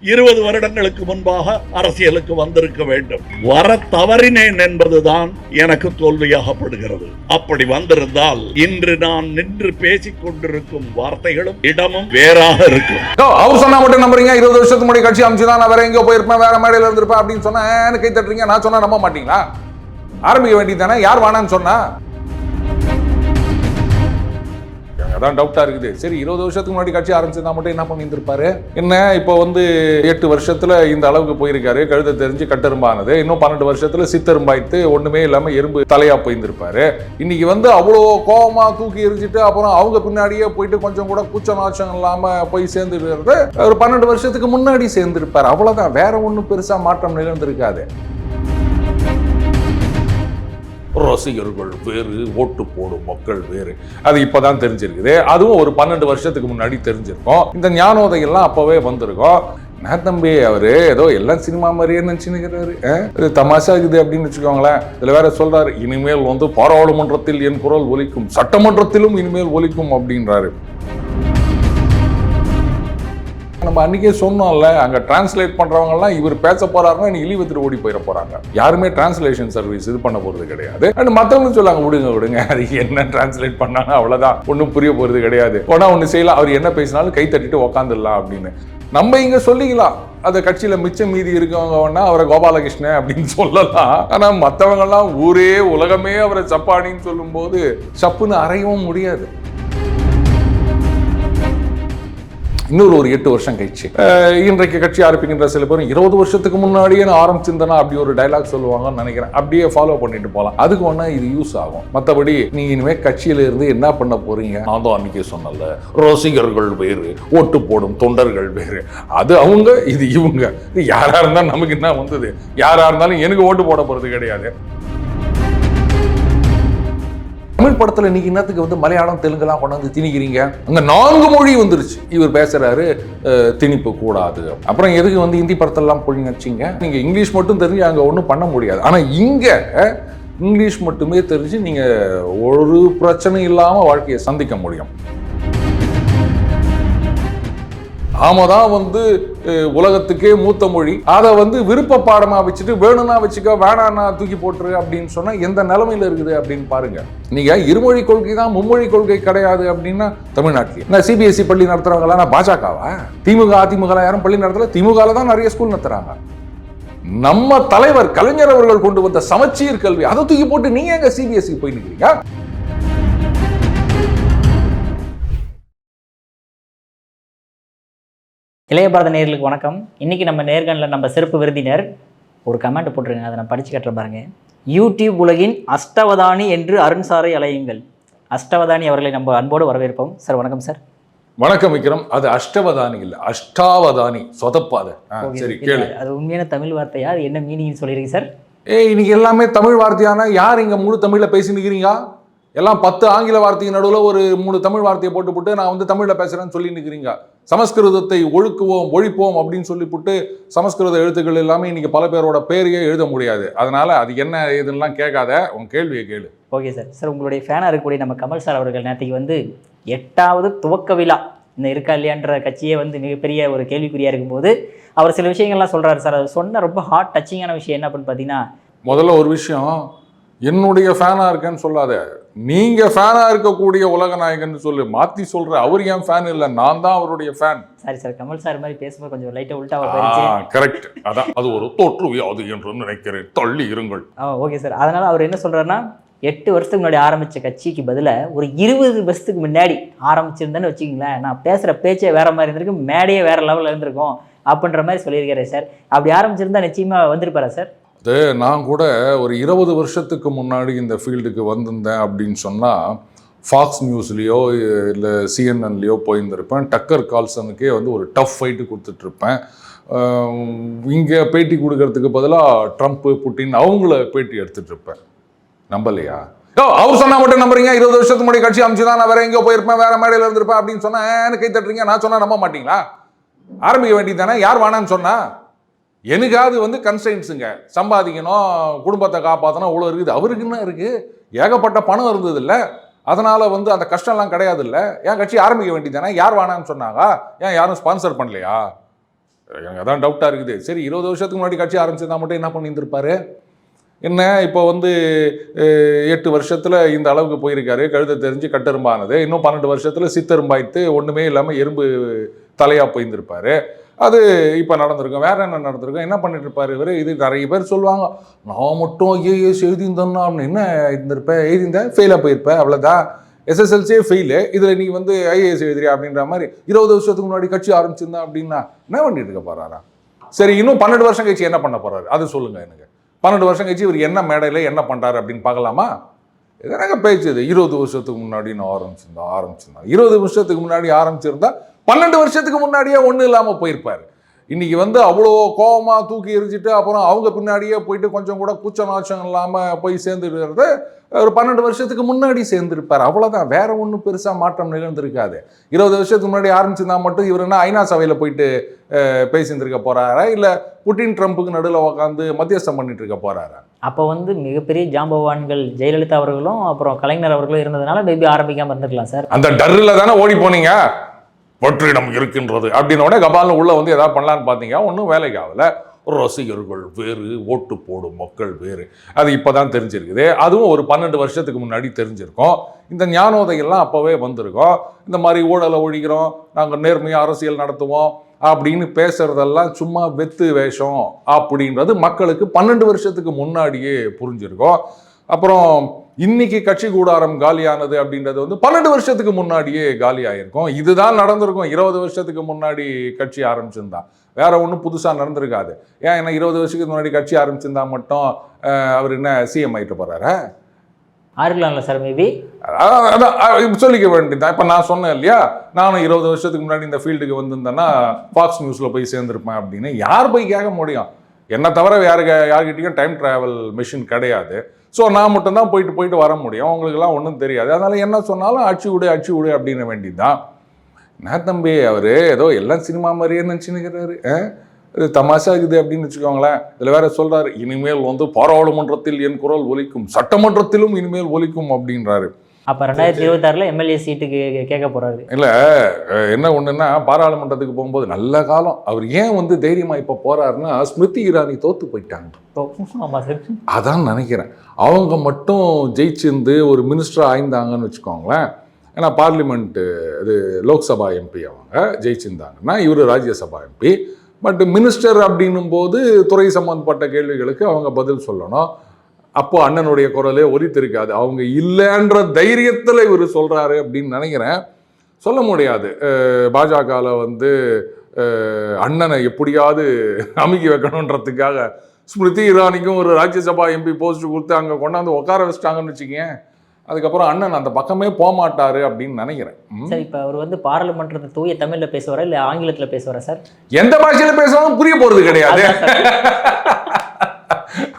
20 வருடங்களுக்கு முன்பாக அரசியலுக்கு வந்திருக்க வேண்டும். வர தவறினேன் என்பதுதான் எனக்கு தோல்வியாகப்படுகிறது. அப்படி வந்திருந்தால் இன்று நான் நின்று பேசிக் கொண்டிருக்கும் வார்த்தைகளும் இடமும் வேறாக இருக்கும். அவர் சொன்னா மட்டும் நம்புறீங்க? 20 வருஷத்துக்கு முன்னாடி கட்சி அமைச்சுதான் நான் வேற எங்கேயோ போயிருப்பேன், வேற மேடையில இருந்திருப்பேன் அப்படின்னு சொன்னா கை தட்டுறீங்க. நான் சொன்னா நம்ப மாட்டீங்களா? ஆரம்பிக்க வேண்டியதானே. யார் வேணான்னு சொன்னா? அதான் டவுட்டா இருக்குது. சரி, 20 வருஷத்துக்கு முன்னாடி கட்சி ஆரம்பிச்சிருந்தா மட்டும் என்ன பண்ணியிருந்திருப்பாரு? என்ன இப்போ 8 வருஷத்துல இந்த அளவுக்கு போயிருக்காரு. கழுத்தை தெரிஞ்சு கட்டெரும்பானது. இன்னும் 12 வருஷத்துல சித்தெரும்பாயிட்டு ஒண்ணுமே இல்லாம எறும்பு தலையா போயிருந்திருப்பாரு. இன்னைக்கு அவ்வளோ கோபமா தூக்கி எரிஞ்சிட்டு அப்புறம் அவங்க பின்னாடியே போயிட்டு கொஞ்சம் கூட கூச்ச நாச்சம் இல்லாம போய் சேர்ந்துருக்கிறது ஒரு 12 வருஷத்துக்கு முன்னாடி சேர்ந்திருப்பாரு. அவ்வளவுதான், வேற ஒன்றும் பெருசா மாற்றம் நிகழ்ந்திருக்காது. ரசிகர்கள் வேறு, ஓட்டு போடும் மக்கள் வேறு. அது இப்பதான் தெரிஞ்சிருக்குது. அதுவும் ஒரு 12 வருஷத்துக்கு முன்னாடி தெரிஞ்சிருக்கும். இந்த ஞானோதயம் எல்லாம் அப்பவே வந்திருக்கும். நான் தம்பி அவரு ஏதோ எல்லாம் சினிமா மாதிரியே நினைச்சுக்கிறாரு. தமாஷா இருக்குது அப்படின்னு வச்சுக்கோங்களேன். இதுல வேற சொல்றாரு, இனிமேல் பாராளுமன்றத்தில் என் குரல் ஒலிக்கும், சட்டமன்றத்திலும் இனிமேல் ஒலிக்கும் அப்படின்றாரு. நம்ம அன்னைக்கே சொன்னோம்ல, அங்க டிரான்ஸ்லேட் பண்றவங்க எல்லாம் இவர் பேச போறாருன்னா இழி வச்சுட்டு ஓடி போயிட போறாங்க. யாருமே டிரான்ஸ்லேஷன் சர்வீஸ் இது பண்ண போறது கிடையாது. மத்தவங்க சொல்லாங்க, விடுங்க அது என்ன டிரான்ஸ்லேட் பண்ணாங்க அவ்வளவுதான், ஒன்னும் புரிய போறது கிடையாது. போனா ஒண்ணு செய்யலாம், அவர் என்ன பேசினாலும் கை தட்டிட்டு உக்காந்துடலாம் அப்படின்னு நம்ம இங்க சொல்லிக்கலாம். அந்த கட்சியில மிச்சம் மீதி இருக்கவங்க வேணா அவரை கோபாலகிருஷ்ணன் அப்படின்னு சொல்லலாம். ஆனா மத்தவங்க எல்லாம் ஊரே உலகமே அவரை சப்பானின்னு சொல்லும் போது சப்புன்னு அறையவும் முடியாது. இன்னொரு 8 வருஷம் கழிச்சு இன்றைக்கு கட்சி ஆரம்பிக்கின்ற சில பேரும் 20 வருஷத்துக்கு முன்னாடியே நான் ஆரம்பிச்சிருந்தேன்னா அப்படி ஒரு டைலாக் சொல்லுவாங்கன்னு நினைக்கிறேன். அப்படியே ஃபாலோ பண்ணிட்டு போகலாம். அதுக்கு ஒன்னா இது யூஸ் ஆகும். மற்றபடி நீங்க இனிமே கட்சியில இருந்து என்ன பண்ண போறீங்க? நான் தான் அன்னைக்கே சொன்னல, ரசிகர்கள் வேறு, ஓட்டு போடும் தொண்டர்கள் வேறு. அது அவங்க, இது இவங்க. யாரா இருந்தாலும் நமக்கு என்ன வந்தது? யாரா இருந்தாலும் எனக்கு ஓட்டு போட போறது கிடையாது. தமிழ் படத்துல இன்னைக்கு என்னத்துக்கு மலையாளம் தெலுங்குலாம் கொண்டாந்து திணிக்கிறீங்க? அங்க 4 மொழி வந்துருச்சு. இவர் பேசுறாரு திணிப்பு கூடாது. அப்புறம் எதுக்கு ஹிந்தி படத்தெல்லாம் போய் வச்சிங்க? நீங்க இங்கிலீஷ் மட்டும் தெரிஞ்சு அங்க ஒன்றும் பண்ண முடியாது. ஆனா இங்க இங்கிலீஷ் மட்டுமே தெரிஞ்சு நீங்க ஒரு பிரச்சனை இல்லாம வாழ்க்கையை சந்திக்க முடியும். நாமதான் உலகத்துக்கே மூத்த மொழி. அதை விருப்ப பாடமா வச்சுட்டு வேணும்னா வச்சுக்க, வேணான்னா தூக்கி போட்டுரு அப்படின்னு சொன்னா எந்த நிலைமையில இருக்குது அப்படின்னு பாருங்க. நீங்க இருமொழி கொள்கை தான், மும்மொழி கொள்கை கிடையாது அப்படின்னா தமிழ்நாட்டில் சிபிஎஸ்இ பள்ளி நடத்துறவங்களா பாஜகவா? திமுக அதிமுக யாரும் பள்ளி நடத்தல. திமுக தான் நிறைய ஸ்கூல் நடத்துறாங்க. நம்ம தலைவர் கலைஞர் அவர்கள் கொண்டு வந்த சமச்சீர் கல்வி, அதை தூக்கி போட்டு நீங்க எங்க சிபிஎஸ்இ போய் நிக்கிறீங்க? இளைய பாரத நேயர்களுக்கு வணக்கம். இன்றைக்கி நம்ம நேர்காணலில் நம்ம சிறப்பு விருந்தினர் ஒரு கமெண்ட் போட்டிருக்காங்க, அதை நான் படித்து கட்டுற பாருங்க. யூடியூப் உலகின் அஷ்டவதானி என்று அருண் சாரை அலையுங்கள். அஷ்டவதானி அவர்களை நம்ம அன்போடு வரவேற்போம். சார் வணக்கம். சார் வணக்கம் விக்ரம். அது அஷ்டவதானி இல்ல, அஷ்டாவதானி. சொதப்பாத. சரி கேளு. அது உண்மையான தமிழ் வார்த்தையா? அது என்ன மீனிங் சொல்லிருக்கீங்க சார்? இன்னைக்கு எல்லாமே தமிழ் வார்த்தையான யார் இங்க முழு தமிழ்ல பேசினுக்கிறீங்க? எல்லாம் 10 ஆங்கில வார்த்தைக்கு நடுவில் ஒரு 3 தமிழ் வார்த்தையை போட்டு நான் தமிழ்ல பேசுறேன்னு சொல்லி நிற்கிறீங்க. சமஸ்கிருதத்தை ஒழிப்போம் அப்படின்னு சொல்லிவிட்டு சமஸ்கிருத எழுத்துக்கள் எல்லாமே இன்னைக்கு பல பேரோட பேரையே எழுத முடியாது. அதனால அது என்ன ஏதுன்னெலாம் கேட்காத, உன் கேள்வியை கேளு. Okay sir. சார் உங்களுடைய ஃபேனாக இருக்கக்கூடிய நம்ம கமல் சார் அவர்கள் நேற்றுக்கு 8வது துவக்க விழா இந்த இருக்கா இல்லையான்ற கட்சியே மிகப்பெரிய ஒரு கேள்விக்குறியாக இருக்கும்போது அவர் சில விஷயங்கள்லாம் சொல்கிறாரு சார். அது சொன்ன ரொம்ப ஹார்ட் டச்சிங்கான விஷயம் என்ன அப்படின்னு பார்த்தீங்கன்னா, முதல்ல ஒரு விஷயம், என்னுடைய ஃபேனா இருக்கேன்னு சொல்லாத, நீங்க ஃபேனா இருக்கக்கூடிய உலக நாயகன் சொல்லு. மாத்தி சொல்ற, அவர் ஏன் ஃபேன் இல்ல, நான் தான் அவருடைய ஃபேன். சரி சார், கமல் சார் மாதிரி பேசும்போது கொஞ்சம் லைட்டா உல்டா கரெக்ட். அதான் அது ஒரு தோற்று வியாது என்று நினைக்கிறேன். தள்ளி இருங்கள். Okay sir. அதனால அவர் என்ன சொல்றாருன்னா, 8 வருஷத்துக்கு முன்னாடி ஆரம்பிச்ச கட்சிக்கு பதிலாக ஒரு 20 வருஷத்துக்கு முன்னாடி ஆரம்பிச்சிருந்தேன்னு வச்சுக்கிங்களேன், நான் பேசுற பேச்சே வேற மாதிரி இருந்திருக்கு, மேடையே வேற லெவலில் இருந்திருக்கும் அப்படின்ற மாதிரி சொல்லியிருக்காரு சார். அப்படி ஆரம்பிச்சிருந்தா நிச்சயமா வந்திருப்பாரா சார்? அது நான் கூட ஒரு 20 வருஷத்துக்கு முன்னாடி இந்த ஃபீல்டுக்கு வந்திருந்தேன் அப்படின்னு சொன்னால் ஃபாக்ஸ் நியூஸ்லேயோ இல்லை சிஎன்என்லேயோ போயிருந்திருப்பேன். டக்கர் கால்சனுக்கே ஒரு டஃப் ஃபைட்டு கொடுத்துட்ருப்பேன். இங்கே பேட்டி கொடுக்கறதுக்கு பதிலாக ட்ரம்ப்பு, புட்டின் அவங்கள பேட்டி எடுத்துகிட்டு இருப்பேன். நம்பலையா? அவர் சொன்னா மட்டும் நம்புறீங்க? 20 வருஷத்துக்கு முன்னாடி கட்சி அமைச்சுதான் நான் வேற எங்கேயோ போயிருப்பேன், வேற மேடையில் இருந்திருப்பேன் அப்படின்னு சொன்னா கை தட்டுறீங்க. நான் சொன்னா நம்ப மாட்டீங்களா? ஆரம்பிக்க வேண்டியது தானே. யார் வேணான்னு சொன்னா? எனக்காவது கன்ஸ்டன்ஸுங்க, சம்பாதிக்கணும், குடும்பத்தை காப்பாற்றணும், அவ்வளோ இருக்குது. அவருக்கு என்ன இருக்குது? ஏகப்பட்ட பணம் இருந்தது இல்லை, அதனால் அந்த கஷ்டம்லாம் கிடையாது இல்லை. ஏன் கட்சி ஆரம்பிக்க வேண்டியது தானே. யார் வேணான்னு சொன்னாங்க? ஏன் யாரும் ஸ்பான்சர் பண்ணலையா? எனக்கு அதான் டவுட்டாக இருக்குது. சரி 20 வருஷத்துக்கு முன்னாடி கட்சி ஆரம்பிச்சிருந்தா மட்டும் என்ன பண்ணியிருந்திருப்பாரு? என்ன இப்போ வந்து 8 வருஷத்தில் இந்த அளவுக்கு போயிருக்காரு, கழுத்தை தெரிஞ்சு கட்டெரும்பானது. இன்னும் 12 வருஷத்தில் சித்தெரும்பாய்த்து ஒன்றுமே இல்லாமல் எறும்பு தலையாக போயிருந்திருப்பாரு. அது இப்போ நடந்திருக்கும். வேற என்ன நடந்திருக்கும்? என்ன பண்ணிட்டு இருப்பாரு இவர்? இது நிறைய பேர் சொல்லுவாங்க, நான் மட்டும் ஐஏஎஸ் எழுதியிருந்தேன்னா அப்படின்னு. என்ன எழுதியிருப்பேன்? எழுதியிருந்தேன், ஃபெயிலாக போயிருப்பேன், அவ்வளோதான். எஸ்எஸ்எல்சியே ஃபெயிலு, இதில் நீ வந்து ஐஏஎஸ் எழுதுறியா அப்படின்ற மாதிரி. 20 வருஷத்துக்கு முன்னாடி கட்சி ஆரம்பிச்சிருந்தா அப்படின்னா என்ன பண்ணிட்டு இருக்க போறாரா? சரி, இன்னும் 12 வருஷம் கழிச்சு என்ன பண்ண போறாரு அது சொல்லுங்க எனக்கு. 12 வருஷம் கழிச்சு இவர் என்ன மேடையில் என்ன பண்ணுறாரு அப்படின்னு பார்க்கலாமா? இதனாக பேச்சுது. 20 வருஷத்துக்கு முன்னாடி நான் ஆரம்பிச்சிருந்தா 20 வருஷத்துக்கு முன்னாடி ஆரம்பிச்சிருந்தா 12 வருஷத்துக்கு முன்னாடியே ஒன்றும் இல்லாமல் போயிருப்பார். இன்னைக்கு வந்து அவ்வளோ கோபமாக தூக்கி எரிஞ்சிட்டு அப்புறம் அவங்க பின்னாடியே போயிட்டு கொஞ்சம் கூட கூச்ச நாச்சம் இல்லாமல் போய் சேர்ந்துருக்கிறது ஒரு 12 வருஷத்துக்கு முன்னாடி சேர்ந்துருப்பார். அவ்வளோதான், வேற ஒன்றும் பெருசாக மாற்றம் நிகழ்ந்திருக்காது. 20 வருஷத்துக்கு முன்னாடி ஆரம்பிச்சிருந்தா மட்டும் இவர் என்ன ஐநா சபையில் போயிட்டு பேசியிருந்திருக்க போறாரா, இல்லை புட்டின் ட்ரம்ப்புக்கு நடுவில் உட்காந்து மத்தியஸ்தம் பண்ணிட்டு இருக்க போறாரா? அப்போ வந்து மிகப்பெரிய ஜாம்பவான்கள் ஜெயலலிதா அவர்களும் அப்புறம் கலைஞர் அவர்களும் இருந்ததுனால மேபி ஆரம்பிக்காமல் இருந்திருக்கலாம் சார். அந்த டர்ரில் தானே ஓடி போனீங்க. வெற்றிடம் இருக்கின்றது அப்படின்னோட கபால்னு உள்ள வந்து ஏதாவது பண்ணலான்னு பார்த்தீங்க, ஒன்றும் வேலைக்கு ஆகலை. ரசிகர்கள் வேறு, ஓட்டு போடும் மக்கள் வேறு, அது இப்போதான் தெரிஞ்சிருக்குது. அதுவும் ஒரு 12 வருஷத்துக்கு முன்னாடி தெரிஞ்சிருக்கோம். இந்த ஞானோதைகள்லாம் அப்போவே வந்திருக்கோம். இந்த மாதிரி ஊழலை ஒழிக்கிறோம், நாங்கள் நேர்மையாக அரசியல் நடத்துவோம் அப்படின்னு பேசுறதெல்லாம் சும்மா வெத்து வேஷம் அப்படின்றது மக்களுக்கு 12 வருஷத்துக்கு முன்னாடியே புரிஞ்சிருக்கோம். அப்புறம் இன்னைக்கு கட்சி கூடாரம் காலியானது அப்படின்றது வந்து 12 வருஷத்துக்கு முன்னாடியே காலி ஆயிருக்கும். இதுதான் நடந்திருக்கும் 20 வருஷத்துக்கு முன்னாடி கட்சி ஆரம்பிச்சிருந்தா. வேற ஒன்றும் புதுசாக நடந்திருக்காது. ஏன் என்ன 20 வருஷத்துக்கு முன்னாடி கட்சி ஆரம்பிச்சிருந்தா மட்டும் அவர் என்ன சிஎம் ஆகிட்டு போறாரா? ஆயிருக்கலாம்ல சார் மேபி. அதான் சொல்லிக்க வேண்டியதான். இப்போ நான் சொன்னேன் இல்லையா, நானும் 20 வருஷத்துக்கு முன்னாடி இந்த ஃபீல்டுக்கு வந்திருந்தேன்னா ஃபாக்ஸ் நியூஸில் போய் சேர்ந்துருப்பேன் அப்படின்னு. யார் போய் கேட்க முடியும்? என்னை தவிர யார்கிட்டையும் டைம் ட்ராவல் மிஷின் கிடையாது. ஸோ நான் மட்டும்தான் போயிட்டு வர முடியும். அவங்களுக்குலாம் ஒன்றும் தெரியாது. அதனால் என்ன சொன்னாலும் அடிச்சு விடு அப்படின்னு வேண்டியதுதான். நான் தம்பி அவர் ஏதோ எல்லாம் சினிமா மாதிரியே நினச்சின்னுக்கிறாரு. இது தமாஷா இருக்குது அப்படின்னு வச்சுக்கோங்களேன். இதில் வேற சொல்கிறாரு, இனிமேல் வந்து பாராளுமன்றத்தில் என் குரல் ஒலிக்கும், சட்டமன்றத்திலும் இனிமேல் ஒலிக்கும் அப்படின்றாரு. அப்போ 2026 எம்எல்ஏ சீட்டுக்கு கேட்க போறாரு. இல்லை என்ன ஒன்றுன்னா, பாராளுமன்றத்துக்கு போகும்போது நல்ல காலம். அவர் ஏன் வந்து தைரியமாக இப்போ போறாருன்னா, ஸ்மிருதி இரானி தோத்து போயிட்டாங்க. ஆமாம் சார், அதான் நினைக்கிறேன். அவங்க மட்டும் ஜெயிச்சிருந்து ஒரு மினிஸ்டர் ஆயிருந்தாங்கன்னு வச்சுக்கோங்களேன். ஏன்னா பார்லிமெண்ட்டு இது லோக்சபா எம்பி அவங்க ஜெயிச்சிருந்தாங்கன்னா, இவர் ராஜ்யசபா எம்பி. பட் மினிஸ்டர் அப்படின்னும் போது துறை சம்பந்தப்பட்ட கேள்விகளுக்கு அவங்க பதில் சொல்லணும். அப்போ அண்ணனுடைய குரலே ஒலித்திருக்காது. அவங்க இல்லைன்ற தைரியத்தில் இவர் சொல்கிறாரு அப்படின்னு நினைக்கிறேன். சொல்ல முடியாது. பாஜகவில் வந்து அண்ணனை எப்படியாவது அமுக்கி வைக்கணுன்றதுக்காக ஸ்மிருதி இரானிக்கும் ஒரு ராஜ்யசபா எம்பி போஸ்ட் கொடுத்து அங்கே கொண்டாந்து உட்கார வச்சிட்டாங்கன்னு வச்சுக்கங்க. அதுக்கப்புறம் அண்ணன் அந்த பக்கமே போக மாட்டாரு அப்படின்னு நினைக்கிறேன். சார் இப்போ அவர் வந்து பாராளுமன்றத்தை தூய தமிழில் பேசுவாரா இல்லை ஆங்கிலத்தில் பேசுவாரா சார்? எந்த பாஷையில் பேசுவாங்க புரிய போகிறது கிடையாது.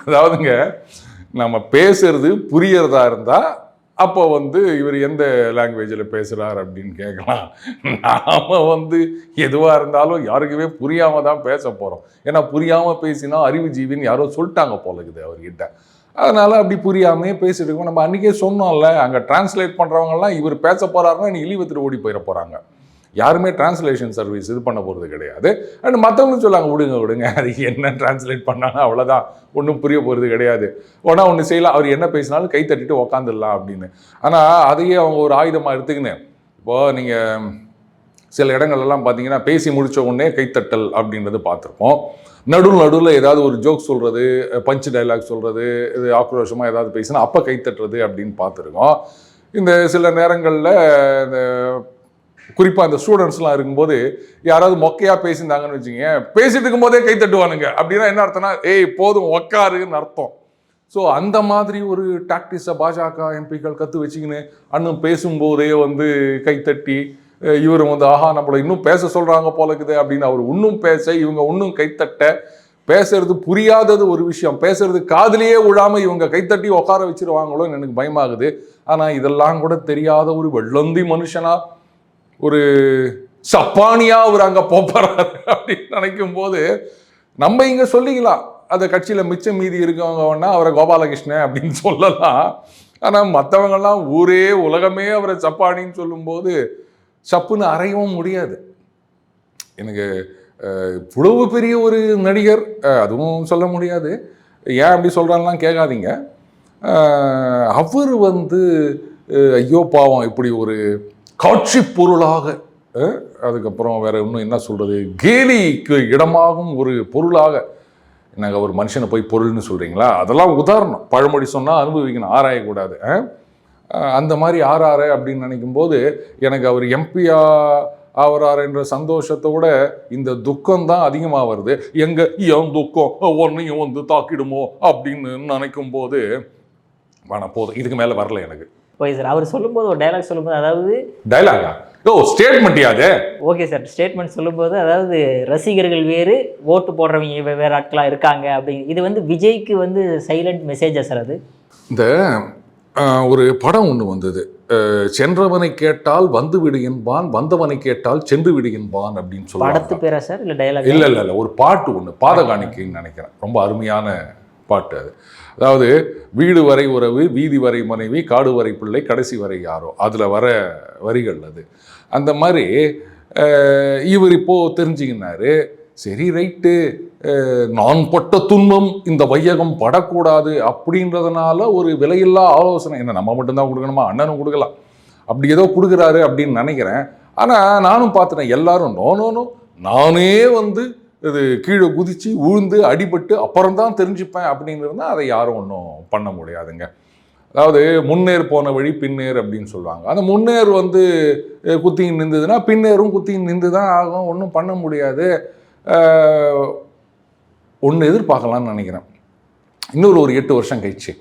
அதாவதுங்க, நம்ம பேசுறது புரியறதா இருந்தா அப்போ வந்து இவர் எந்த லாங்குவேஜில் பேசுகிறார் அப்படின்னு கேட்கலாம். நாம வந்து எதுவாக இருந்தாலும் யாருக்குமே புரியாமல் தான் பேச போகிறோம். ஏன்னா புரியாமல் பேசினா அறிவுஜீவின்னு யாரோ சொல்லிட்டாங்க போல இருக்குது அவர்கிட்ட. அதனால் அப்படி புரியாமையே பேசிட்டு இருக்கோம். நம்ம அன்றைக்கே சொன்னோம்ல, அங்கே டிரான்ஸ்லேட் பண்ணுறவங்கலாம் இவர் பேச போகிறாருன்னா நீ இழிவத்தில் ஓடி போயிட போகிறாங்க. யாருமே டிரான்ஸ்லேஷன் சர்வீஸ் இது பண்ண போகிறது கிடையாது. அண்ட் மற்றவங்களும் சொல்லாங்க, விடுங்க அது என்ன டிரான்ஸ்லேட் பண்ணாங்க அவ்வளோதான், ஒன்றும் புரிய போகிறது கிடையாது. ஒன்று செய்யலாம், அவர் என்ன பேசினாலும் கை தட்டிட்டு உக்காந்துடலாம் அப்படின்னு. ஆனால் அதையே அவங்க ஒரு ஆயுதமாக எடுத்துக்கின்னு இப்போது நீங்கள் சில இடங்கள்லாம் பார்த்தீங்கன்னா பேசி முடித்த உடனே கைத்தட்டல் அப்படின்றது பார்த்துருப்போம். நடுவில் ஏதாவது ஒரு ஜோக் சொல்கிறது, பஞ்ச் டைலாக் சொல்கிறது, இது ஆக்ரோஷமாக ஏதாவது பேசினா அப்போ கைத்தட்டுறது அப்படின்னு பார்த்துருக்கோம். இந்த சில நேரங்களில் இந்த குறிப்பாக இந்த ஸ்டூடெண்ட்ஸ்லாம் இருக்கும்போது யாராவது மொக்கையாக பேசியிருந்தாங்கன்னு வச்சுங்க, பேசிட்டு இருக்கும்போதே கை தட்டுவானுங்க. அப்படின்னா என்ன அர்த்தம்னா, ஏய் போதும் உக்காருன்னு அர்த்தம். ஸோ அந்த மாதிரி ஒரு டாக்டிஸை பாஜக எம்பிக்கள் கற்று வச்சுக்கின்னு அண்ணன் பேசும்போதே வந்து கைத்தட்டி இவர் வந்து ஆஹா நம்மளை இன்னும் பேச சொல்கிறாங்க போல இருக்குது அப்படின்னு அவர் இன்னும் பேச, இவங்க இன்னும் கைத்தட்ட, பேசுறது புரியாதது ஒரு விஷயம், பேசுறது காதிலேயே விழாமல் இவங்க கைத்தட்டி உட்கார வச்சிருவாங்களோன்னு எனக்கு பயமாகுது. ஆனால் இதெல்லாம் கூட தெரியாத ஒரு வெள்ளந்தி மனுஷனா, ஒரு சப்பானியா அவர் அங்கே போறாரு அப்படின்னு நினைக்கும் போது நம்ம இங்கே சொல்லிக்கலாம், அந்த கட்சியில் மிச்சம் மீதி இருக்கவங்க வேணா அவரை கோபாலகிருஷ்ணன் அப்படின்னு சொல்லலாம். ஆனால் மற்றவங்கெல்லாம் ஊரே உலகமே அவரை சப்பானின்னு சொல்லும்போது சப்புன்னு அறையவும் முடியாது. எனக்கு இவ்வளவு பெரிய ஒரு நடிகர், அதுவும் சொல்ல முடியாது, ஏன் அப்படி சொல்கிறான்லாம் கேட்காதீங்க. அவர் வந்து ஐயோ பாவம் இப்படி ஒரு காட்சி பொருளாக, அதுக்கப்புறம் வேற இன்னும் என்ன சொல்கிறது, கேலிக்கு இடமாகும் ஒரு பொருளாக, என்னங்க ஒரு மனுஷனை போய் பொருள்னு சொல்கிறீங்களா? அதெல்லாம் உதாரணம், பழமொழி சொன்னால் அனுபவிக்கணும், ஆராயக்கூடாது. அந்த மாதிரி ஆறாரு அப்படின்னு நினைக்கும்போது எனக்கு அவர் எம்பியா ஆவறாருன்ற சந்தோஷத்தோட இந்த துக்கம் தான் அதிகமாக வருது. எங்க என் துக்கம் ஒன்னையும் வந்து தாக்கிடுமோ அப்படின்னு நினைக்கும் போது போதும், இதுக்கு மேலே வரல எனக்கு. ஓகே சார், அவர் சொல்லும்போது ஒரு டைலாக் சொல்லும்போது, அதாவது டைலாகா ஸ்டேட்மெண்ட் யாது? ஓகே சார், ஸ்டேட்மெண்ட் சொல்லும்போது அதாவது ரசிகர்கள் வேறு, ஓட்டு போடுறவங்க வேறு ஆட்களாக இருக்காங்க அப்படிங்க. இது வந்து விஜய்க்கு வந்து சைலண்ட் மெசேஜா சார்? அது இந்த ஒரு படம் ஒன்று வந்தது, சென்றவனை கேட்டால் வந்து விடு என்பான், வந்தவனை கேட்டால் சென்று விடு என்பான் அப்படின்னு சொல்லுவாங்க. படத்து பேரா சார் இல்லை டைலாக்? இல்லை, ஒரு பாட்டு ஒன்று, பாதகாணிக்கைன்னு நினைக்கிறேன், ரொம்ப அருமையான பாட்டு அது. அதாவது வீடு வரை உறவு, வீதி வரை மனைவி, காடு வரை பிள்ளை, கடைசி வரை யாரோ, அதில் வர வரிகள் அது. அந்த மாதிரி இவர் இப்போது தெரிஞ்சுக்கினாரு, சரி ரைட்டு, நான் பட்ட துன்பம் இந்த வையகம் படக்கூடாது அப்படின்றதுனால ஒரு விலையில்லா ஆலோசனை, என்ன நம்ம மட்டும்தான் கொடுக்கணுமா, அண்ணனும் கொடுக்கலாம், அப்படி ஏதோ கொடுக்குறாரு அப்படின்னு நினைக்கிறேன். ஆனால் நானும் பார்த்துட்டேன், எல்லாரும் நோ நானே வந்து இது கீழே குதித்து விழுந்து அடிபட்டு அப்புறம்தான் தெரிஞ்சுப்பேன் அப்படின்னு இருந்தால் அதை யாரும் ஒன்றும் பண்ண முடியாதுங்க. அதாவது முன்னேறு போன வழி பின்னேறு அப்படின்னு சொல்லுவாங்க. அந்த முன்னேறு வந்து குத்தின்னு நின்றுதுன்னா பின்னேறும் குத்தின்னு நின்று தான் ஆகும், ஒன்றும் பண்ண முடியாது. ஒன்று எதிர்பார்க்கலான்னு நினைக்கிறேன், இன்னொரு ஒரு 8 வருஷம் கழிச்சு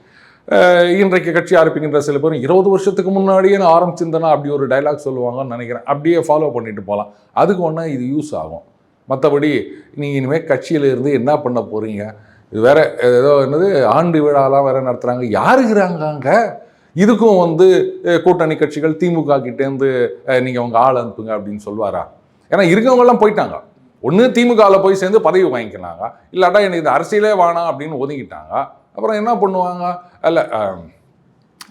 இன்றைக்கு கட்சி ஆரம்பிக்கின்ற சில பேரும் 20 வருஷத்துக்கு முன்னாடியே நான் ஆரம்பிச்சிருந்தேன்னா அப்படி ஒரு டைலாக் சொல்லுவாங்கன்னு நினைக்கிறேன். அப்படியே ஃபாலோ பண்ணிட்டு போகலாம், அதுக்கு ஒன்றா இது யூஸ் ஆகும். மற்றபடி நீங்கள் இனிமேல் கட்சியில் இருந்து என்ன பண்ண போகிறீங்க? இது வேற ஏதோ என்னது ஆண்டு விழாலாம் வேற நடத்துகிறாங்க, யாருக்குறாங்க அங்கே? இதுக்கும் வந்து கூட்டணி கட்சிகள் திமுக கிட்டேருந்து நீங்கள் உங்கள் ஆள் அனுப்புங்க அப்படின்னு சொல்லுவாரா? ஏன்னா இருக்கவங்கெல்லாம் போயிட்டாங்க, ஒன்று திமுகவில் போய் சேர்ந்து பதவி வாங்கிக்கினாங்க, இல்லாட்டா எனக்கு இந்த அரசியலே வேணாம் அப்படின்னு ஒதுங்கிட்டாங்க. அப்புறம் என்ன பண்ணுவாங்க? இல்லை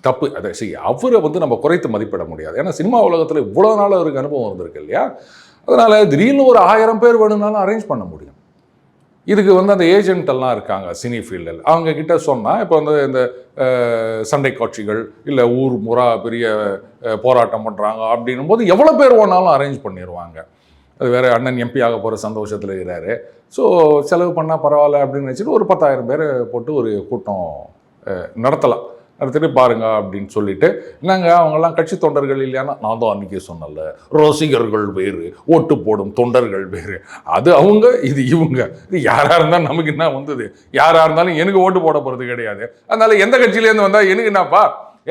தப்பு, அதை அவரை வந்து நம்ம குறைத்து மதிப்பிட முடியாது. ஏன்னா சினிமா உலகத்தில் இவ்வளோ நாள் அவருக்கு அனுபவம் இருந்திருக்கு இல்லையா? அதனால் திடீர்னு ஒரு 1000 பேர் வேணும்னாலும் அரேஞ்ச் பண்ண முடியும். இதுக்கு வந்து அந்த ஏஜென்ட் எல்லாம் இருக்காங்க சினி ஃபீல்டில், அவங்க கிட்ட சொன்னால் இப்போ வந்து இந்த சண்டை காட்சிகள் இல்லை ஊர் முறா பெரிய போராட்டம் பண்ணுறாங்க அப்படின்னும் போது எவ்வளோ பேர் வேணாலும் அரேஞ்ச் பண்ணிடுவாங்க. அது வேறு அண்ணன் எம்பி ஆக போகிற சந்தோஷத்தில் இருக்கிறாரு, ஸோ செலவு பண்ணால் பரவாயில்ல அப்படின்னு நினச்சிட்டு ஒரு 10,000 பேரை போட்டு ஒரு கூட்டம் நடத்தலாம், நடத்திட்டு பாருங்க அப்படின்னு சொல்லிட்டு, என்னங்க அவங்கெல்லாம் கட்சி தொண்டர்கள் இல்லையானா, நான் தான் அன்றைக்கி சொன்னல, ரசிகர்கள் வேறு, ஓட்டு போடும் தொண்டர்கள் வேறு, அது அவங்க இது இவங்க, இது யாராக இருந்தாலும் நமக்கு என்ன வந்தது, யாராக இருந்தாலும் எனக்கு ஓட்டு போட போகிறது கிடையாது, அதனால எந்த கட்சியிலேருந்து வந்தால் எனக்கு என்னப்பா,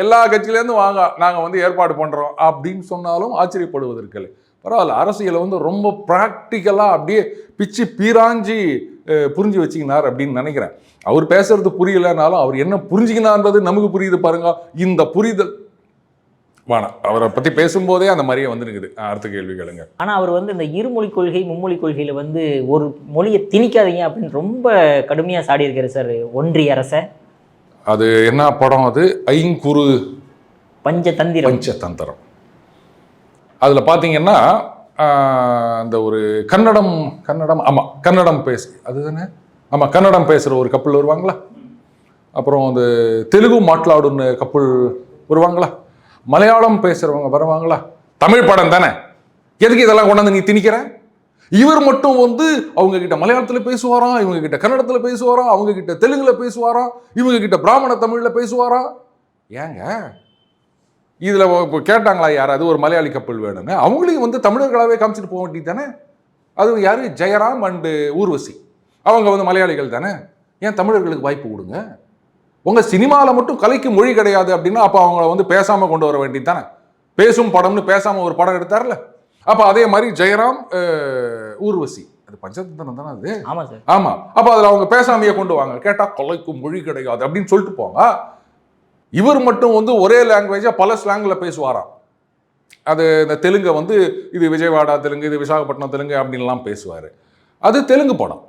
எல்லா கட்சியிலேருந்து வாங்க நாங்கள் வந்து ஏற்பாடு பண்ணுறோம் அப்படின்னு சொன்னாலும் ஆச்சரியப்படுவதற்கு இல்லை. பரவாயில்ல, அரசியலை வந்து ரொம்ப ப்ராக்டிக்கலாக அப்படியே பிச்சு பீராஞ்சி புரிஞ்சு வச்சுக்கினார் அப்படின்னு நினைக்கிறேன். அவர் பேசுறது புரியலைனாலும் அவர் என்ன புரிஞ்சுக்கினான்றது நமக்கு புரியுது பாருங்க. இந்த புரிதல் வேணாம், அவரை பற்றி பேசும்போதே அந்த மாதிரியே வந்து இருக்குது. அடுத்த கேள்வி கேளுங்க. ஆனால் அவர் வந்து இந்த இருமொழி கொள்கை மும்மொழி கொள்கையில் வந்து ஒரு மொழியை திணிக்காதீங்க அப்படின்னு ரொம்ப கடுமையாக சாடி இருக்காரு சார் ஒன்றிய அரசை. அது என்ன படம்? அது ஐங்குறு பஞ்சதந்திரம். அதில் பார்த்தீங்கன்னா அந்த ஒரு கன்னடம் ஆமாம் கன்னடம் அதுதானே, ஆமாம் கன்னடம் பேசுகிற ஒரு கப்பல் வருவாங்களா, அப்புறம் அந்த தெலுங்கு மாట్లాடுன்னு கப்பல் வருவாங்களா, மலையாளம் பேசுகிறவங்க வருவாங்களா, தமிழ் படம் தானே, எதுக்கு இதெல்லாம் கொண்டாந்து நீ திணிக்கிற? இவர் மட்டும் வந்து அவங்க கிட்ட மலையாளத்தில் பேசுவாராம், இவங்க கிட்ட கன்னடத்தில் பேசுவாராம், அவங்க கிட்ட தெலுங்குல பேசுவாராம், இவங்க கிட்ட பிராமண தமிழில் பேசுவாராம். ஏங்க இதில் இப்போ கேட்டாங்களா யாராவது ஒரு மலையாளி கப்பல் வேணும்னு? அவங்களையும் வந்து தமிழர்களாகவே காமிச்சிட்டு போக வேண்டியது தானே. அது யார்? ஜெயராம் அண்டு ஊர்வசி, அவங்க வந்து மலையாளிகள் தானே. ஏன் தமிழர்களுக்கு வாய்ப்பு கொடுங்க? உங்கள் சினிமாவில் மட்டும் கலைக்கு மொழி கிடையாது அப்படின்னா அப்போ அவங்கள வந்து பேசாமல் கொண்டு வர வேண்டியது தானே. பேசும் படம்னு பேசாமல் ஒரு படம் எடுத்தார்ல, அப்போ அதே மாதிரி ஜெயராம் ஊர்வசி, அது பஞ்சதந்திரம் தானே அது. ஆமாம் சார், ஆமாம். அப்போ அதில் அவங்க பேசாமையே கொண்டு வாங்க, கேட்டால் கலைக்கும் மொழி கிடையாது அப்படின்னு சொல்லிட்டு போங்க. இவர் மட்டும் வந்து ஒரே லாங்குவேஜாக பல ஸ்லாங்கில் பேசுவாராம். அது இந்த தெலுங்கை வந்து இது விஜயவாடா தெலுங்கு, இது விசாகப்பட்டினம் தெலுங்கு அப்படின்லாம் பேசுவார். அது தெலுங்கு படம்.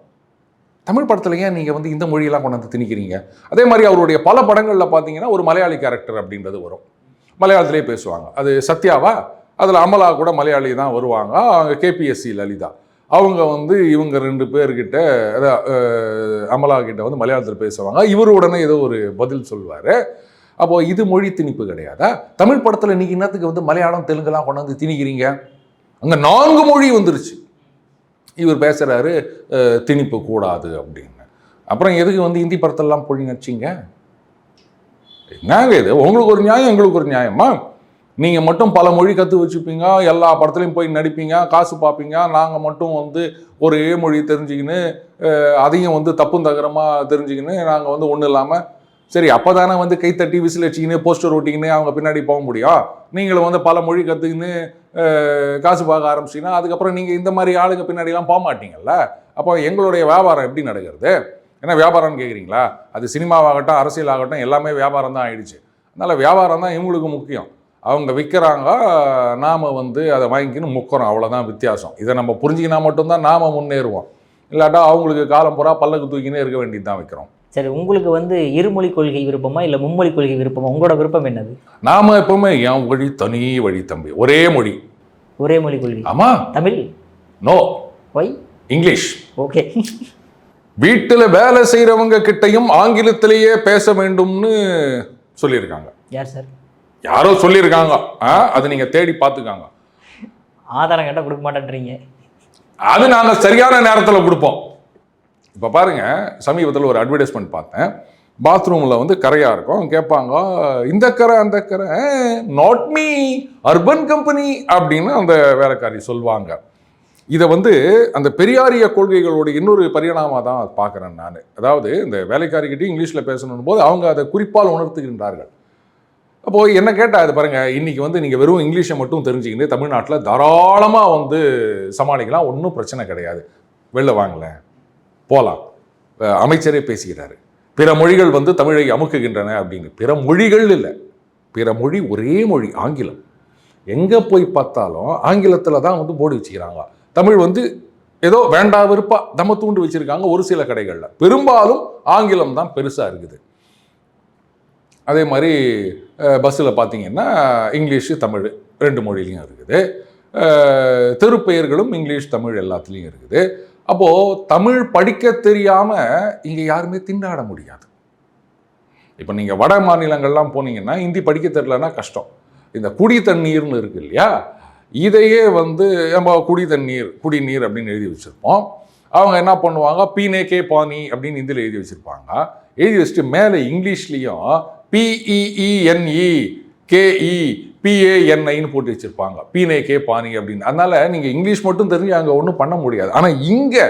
தமிழ் படத்தில் ஏன் நீங்கள் வந்து இந்த மொழியெல்லாம் கொண்டு வந்து திணிக்கிறீங்க? அதே மாதிரி அவருடைய பல படங்களில் பார்த்தீங்கன்னா ஒரு மலையாளி கேரக்டர் அப்படின்றது வரும், மலையாளத்திலே பேசுவாங்க. அது சத்யாவா, அதில் அமலா கூட மலையாளி தான் வருவாங்க, அவங்க KPSC லலிதா. அவங்க வந்து இவங்க 2 பேர்கிட்ட அமலா கிட்ட வந்து மலையாளத்தில் பேசுவாங்க. இவர் உடனே ஏதோ ஒரு பதில் சொல்வார். அப்போது இது மொழி திணிப்பு கிடையாதா? தமிழ் படத்தில் இன்னைக்கு என்னத்துக்கு வந்து மலையாளம் தெலுங்குலாம் கொண்டு வந்து திணிக்கிறீங்க? அங்கே 4 மொழி வந்துருச்சு. இவர் பேசுகிறாரு திணிப்பு கூடாது அப்படின்னு. அப்புறம் எதுக்கு வந்து இந்தி படத்தெல்லாம் பொழி நடிச்சிங்க? என்னங்க இது? உங்களுக்கு ஒரு நியாயம், எங்களுக்கு ஒரு நியாயமா? நீங்கள் மட்டும் பல மொழி கற்று வச்சுப்பீங்க, எல்லா படத்துலையும் போய் நடிப்பீங்க, காசு பார்ப்பீங்க. நாங்கள் மட்டும் வந்து ஒரே மொழி தெரிஞ்சுக்கின்னு அதையும் வந்து தப்பும் தகரமாக தெரிஞ்சுக்கின்னு நாங்கள் வந்து ஒன்றும் இல்லாமல் சரி அப்போ தானே வந்து கைத்தட்டி விசில் அடிச்சிக்கின்னு போஸ்டர் ஓட்டிக்கின்னு அவங்க பின்னாடி போக முடியும். நீங்களும் வந்து பல மொழி கற்றுக்கின்னு காசு பார்க்க ஆரம்பிச்சிங்கன்னா அதுக்கப்புறம் நீங்கள் இந்த மாதிரி ஆளுங்க பின்னாடிலாம் போக மாட்டீங்கல்ல. அப்போ எங்களுடைய வியாபாரம் எப்படி நடக்கிறது? ஏன்னா வியாபாரம்னு கேட்குறீங்களா? அது சினிமாவாகட்டும் அரசியல் ஆகட்டும் எல்லாமே வியாபாரம் தான் ஆயிடுச்சு. அதனால் வியாபாரம் தான் இவங்களுக்கு முக்கியம். அவங்க விற்கிறாங்க, நாம் வந்து அதை வாங்கிக்கின்னு முக்கிறோம், அவ்வளோதான் வித்தியாசம். இதை நம்ம புரிஞ்சிக்கினா மட்டும்தான் நாம் முன்னேறுவோம். இல்லாட்டா அவங்களுக்கு காலம் பூரா பல்லக்கு தூக்கினே இருக்க வேண்டியது தான் வைக்கிறோம். சரி, உங்களுக்கு வந்து இருமொழி கொள்கை விருப்பமா இல்லை மும்மொழி கொள்கை விருப்பமா? உங்களோட விருப்பம் என்னது? நாம் எப்பவுமே என் வழி தனி வழி தம்பி, ஒரே மொழி. ஒரே மொழி கொள்கை? ஆமாம். Tamil? No. Why? English. Okay. வீட்டில் வேலை செய்கிறவங்க கிட்டையும் ஆங்கிலத்திலேயே பேச வேண்டும்னு சொல்லியிருக்காங்க. யார் சார்? யாரோ சொல்லியிருக்காங்க. அது நீங்கள் தேடி பார்த்துக்காங்க. ஆதாரம் கேட்டால் கொடுக்க மாட்டேன்றீங்க. அது நாங்கள் சரியான நேரத்தில் கொடுப்போம். இப்போ பாருங்க, சமீபத்தில் ஒரு அட்வர்டைஸ்மெண்ட் பார்த்தேன். பாத்ரூமில் வந்து கரையாக இருக்கும், கேட்பாங்க இந்த கரை அந்த கரை, நாட் மீ, அர்பன் கம்பெனி அப்படின்னு அந்த வேலைக்காரி சொல்லுவாங்க. இதை வந்து அந்த பெரியாரிய கொள்கைகளோட இன்னொரு பரிணாமமாக தான் பார்க்குறேன் நான். அதாவது இந்த வேலைக்காரிக்கிட்டையும் இங்கிலீஷில் பேசணும் போது அவங்க அதை குறிப்பால் உணர்த்துகின்றார்கள். அப்போது என்ன கேட்டால் அது பாருங்கள், இன்றைக்கி வந்து நீங்கள் வெறும் இங்கிலீஷை மட்டும் தெரிஞ்சுக்கிட்டு தமிழ்நாட்டில் தாராளமாக வந்து சமாளிக்கலாம், ஒன்றும் பிரச்சனை கிடையாது, வெளில வாங்கல போகலாம். அமைச்சரே பேசுகிறாரு, பிற மொழிகள் வந்து தமிழை அமுக்குகின்றன அப்படின்னு. பிற மொழிகள் இல்லை, பிற மொழி ஒரே மொழி ஆங்கிலம். எங்கே போய் பார்த்தாலும் ஆங்கிலத்தில் தான் வந்து போர்டு வச்சுக்கிறாங்க. தமிழ் வந்து ஏதோ வேண்டா விருப்பா தம்ம தூண்டு வச்சுருக்காங்க ஒரு சில கடைகளில். பெரும்பாலும் ஆங்கிலம் தான் பெருசாக இருக்குது. அதே மாதிரி பஸ்ஸில் பார்த்தீங்கன்னா இங்கிலீஷு தமிழ் 2 மொழிலையும் இருக்குது. தெருப்பெயர்களும் இங்கிலீஷ் தமிழ் எல்லாத்துலேயும் இருக்குது. அப்போது தமிழ் படிக்க தெரியாமல் இங்கே யாருமே திண்டாட முடியாது. இப்போ நீங்கள் வட மாநிலங்கள்லாம் போனீங்கன்னா ஹிந்தி படிக்க தெரியலன்னா கஷ்டம். இந்த குடி தண்ணீர்னு இருக்குது இல்லையா, இதையே வந்து நம்ம குடிநீர் அப்படின்னு எழுதி வச்சுருப்போம். அவங்க என்ன பண்ணுவாங்க, பீனே கே பானி அப்படின்னு ஹிந்தியில் எழுதி வச்சுருப்பாங்க. எழுதி வச்சுட்டு மேலே இங்கிலீஷ்லேயும் PEENE KE PANIன்னு போட்டு வச்சுருப்பாங்க, பீனே கே பானி அப்படின்னு. அதனால் நீங்கள் இங்கிலீஷ் மட்டும் தெரிஞ்சு அங்கே ஒன்றும் பண்ண முடியாது. ஆனால் இங்கே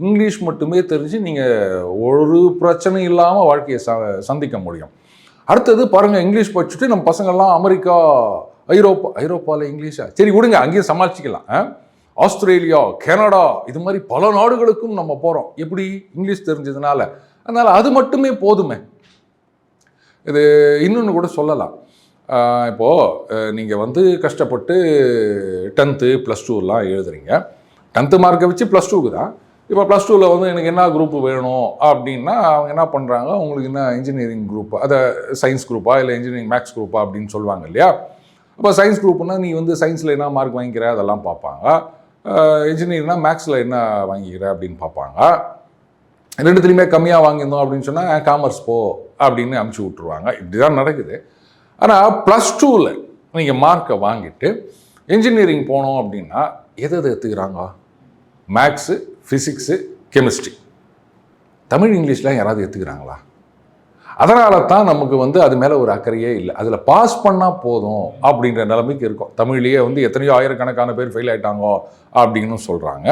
இங்கிலீஷ் மட்டுமே தெரிஞ்சு நீங்கள் ஒரு பிரச்சனை இல்லாமல் வாழ்க்கையை சந்திக்க முடியும். அடுத்தது பாருங்கள், இங்கிலீஷ் படிச்சுட்டு நம்ம பசங்கள்லாம் அமெரிக்கா, ஐரோப்பாவில் இங்கிலீஷா சரி விடுங்க, அங்கேயும் சமாளிச்சிக்கலாம். ஆஸ்திரேலியா, கனடா, இது மாதிரி பல நாடுகளுக்கும் நம்ம போகிறோம். எப்படி? இங்கிலீஷ் தெரிஞ்சதுனால. அதனால் அது மட்டுமே போதுமே. இது இன்னொன்று கூட சொல்லலாம். இப்போது நீங்கள் வந்து கஷ்டப்பட்டு 10th +2 எழுதுறீங்க. 10th மார்க்கை வச்சு +2க்கு தான். இப்போ +2வில் வந்து எனக்கு என்ன குரூப் வேணும் அப்படின்னா அவங்க என்ன பண்ணுறாங்க, உங்களுக்கு என்ன இன்ஜினியரிங் குரூப், அதை சயின்ஸ் குரூப்பா இல்லை இன்ஜினியரிங் மேக்ஸ் குரூப்பா அப்படின்னு சொல்லுவாங்க இல்லையா. அப்போ சயின்ஸ் குரூப்னா நீ வந்து சயின்ஸில் என்ன மார்க் வாங்கிக்கிற அதெல்லாம் பார்ப்பாங்க. இன்ஜினியரிங்னா மேக்ஸில் என்ன வாங்கிக்கிற அப்படின்னு பார்ப்பாங்க. 2த்துலையுமே கம்மியாக வாங்கியிருந்தோம் அப்படின்னு சொன்னால் காமர்ஸ் போ அப்படின்னு அமுச்சு விட்ருவாங்க. இப்படி தான் நடக்குது. ஆனால் +2வில் நீங்கள் மார்க்கை வாங்கிட்டு இன்ஜினியரிங் போனோம் அப்படின்னா எதை எடுத்துக்கிறாங்க? Maths, physics, chemistry. தமிழ் இங்கிலீஷ்லாம் யாராவது எடுத்துக்கிறாங்களா? அதனால தான் நமக்கு வந்து அது மேலே ஒரு அக்கறையே இல்லை. அதில் பாஸ் பண்ணால் போதும் அப்படின்ற நிலைமைக்கு இருக்கும். தமிழ்லேயே வந்து எத்தனையோ ஆயிரக்கணக்கான பேர் ஃபெயில் ஆகிட்டாங்கோ அப்படின்னு சொல்கிறாங்க.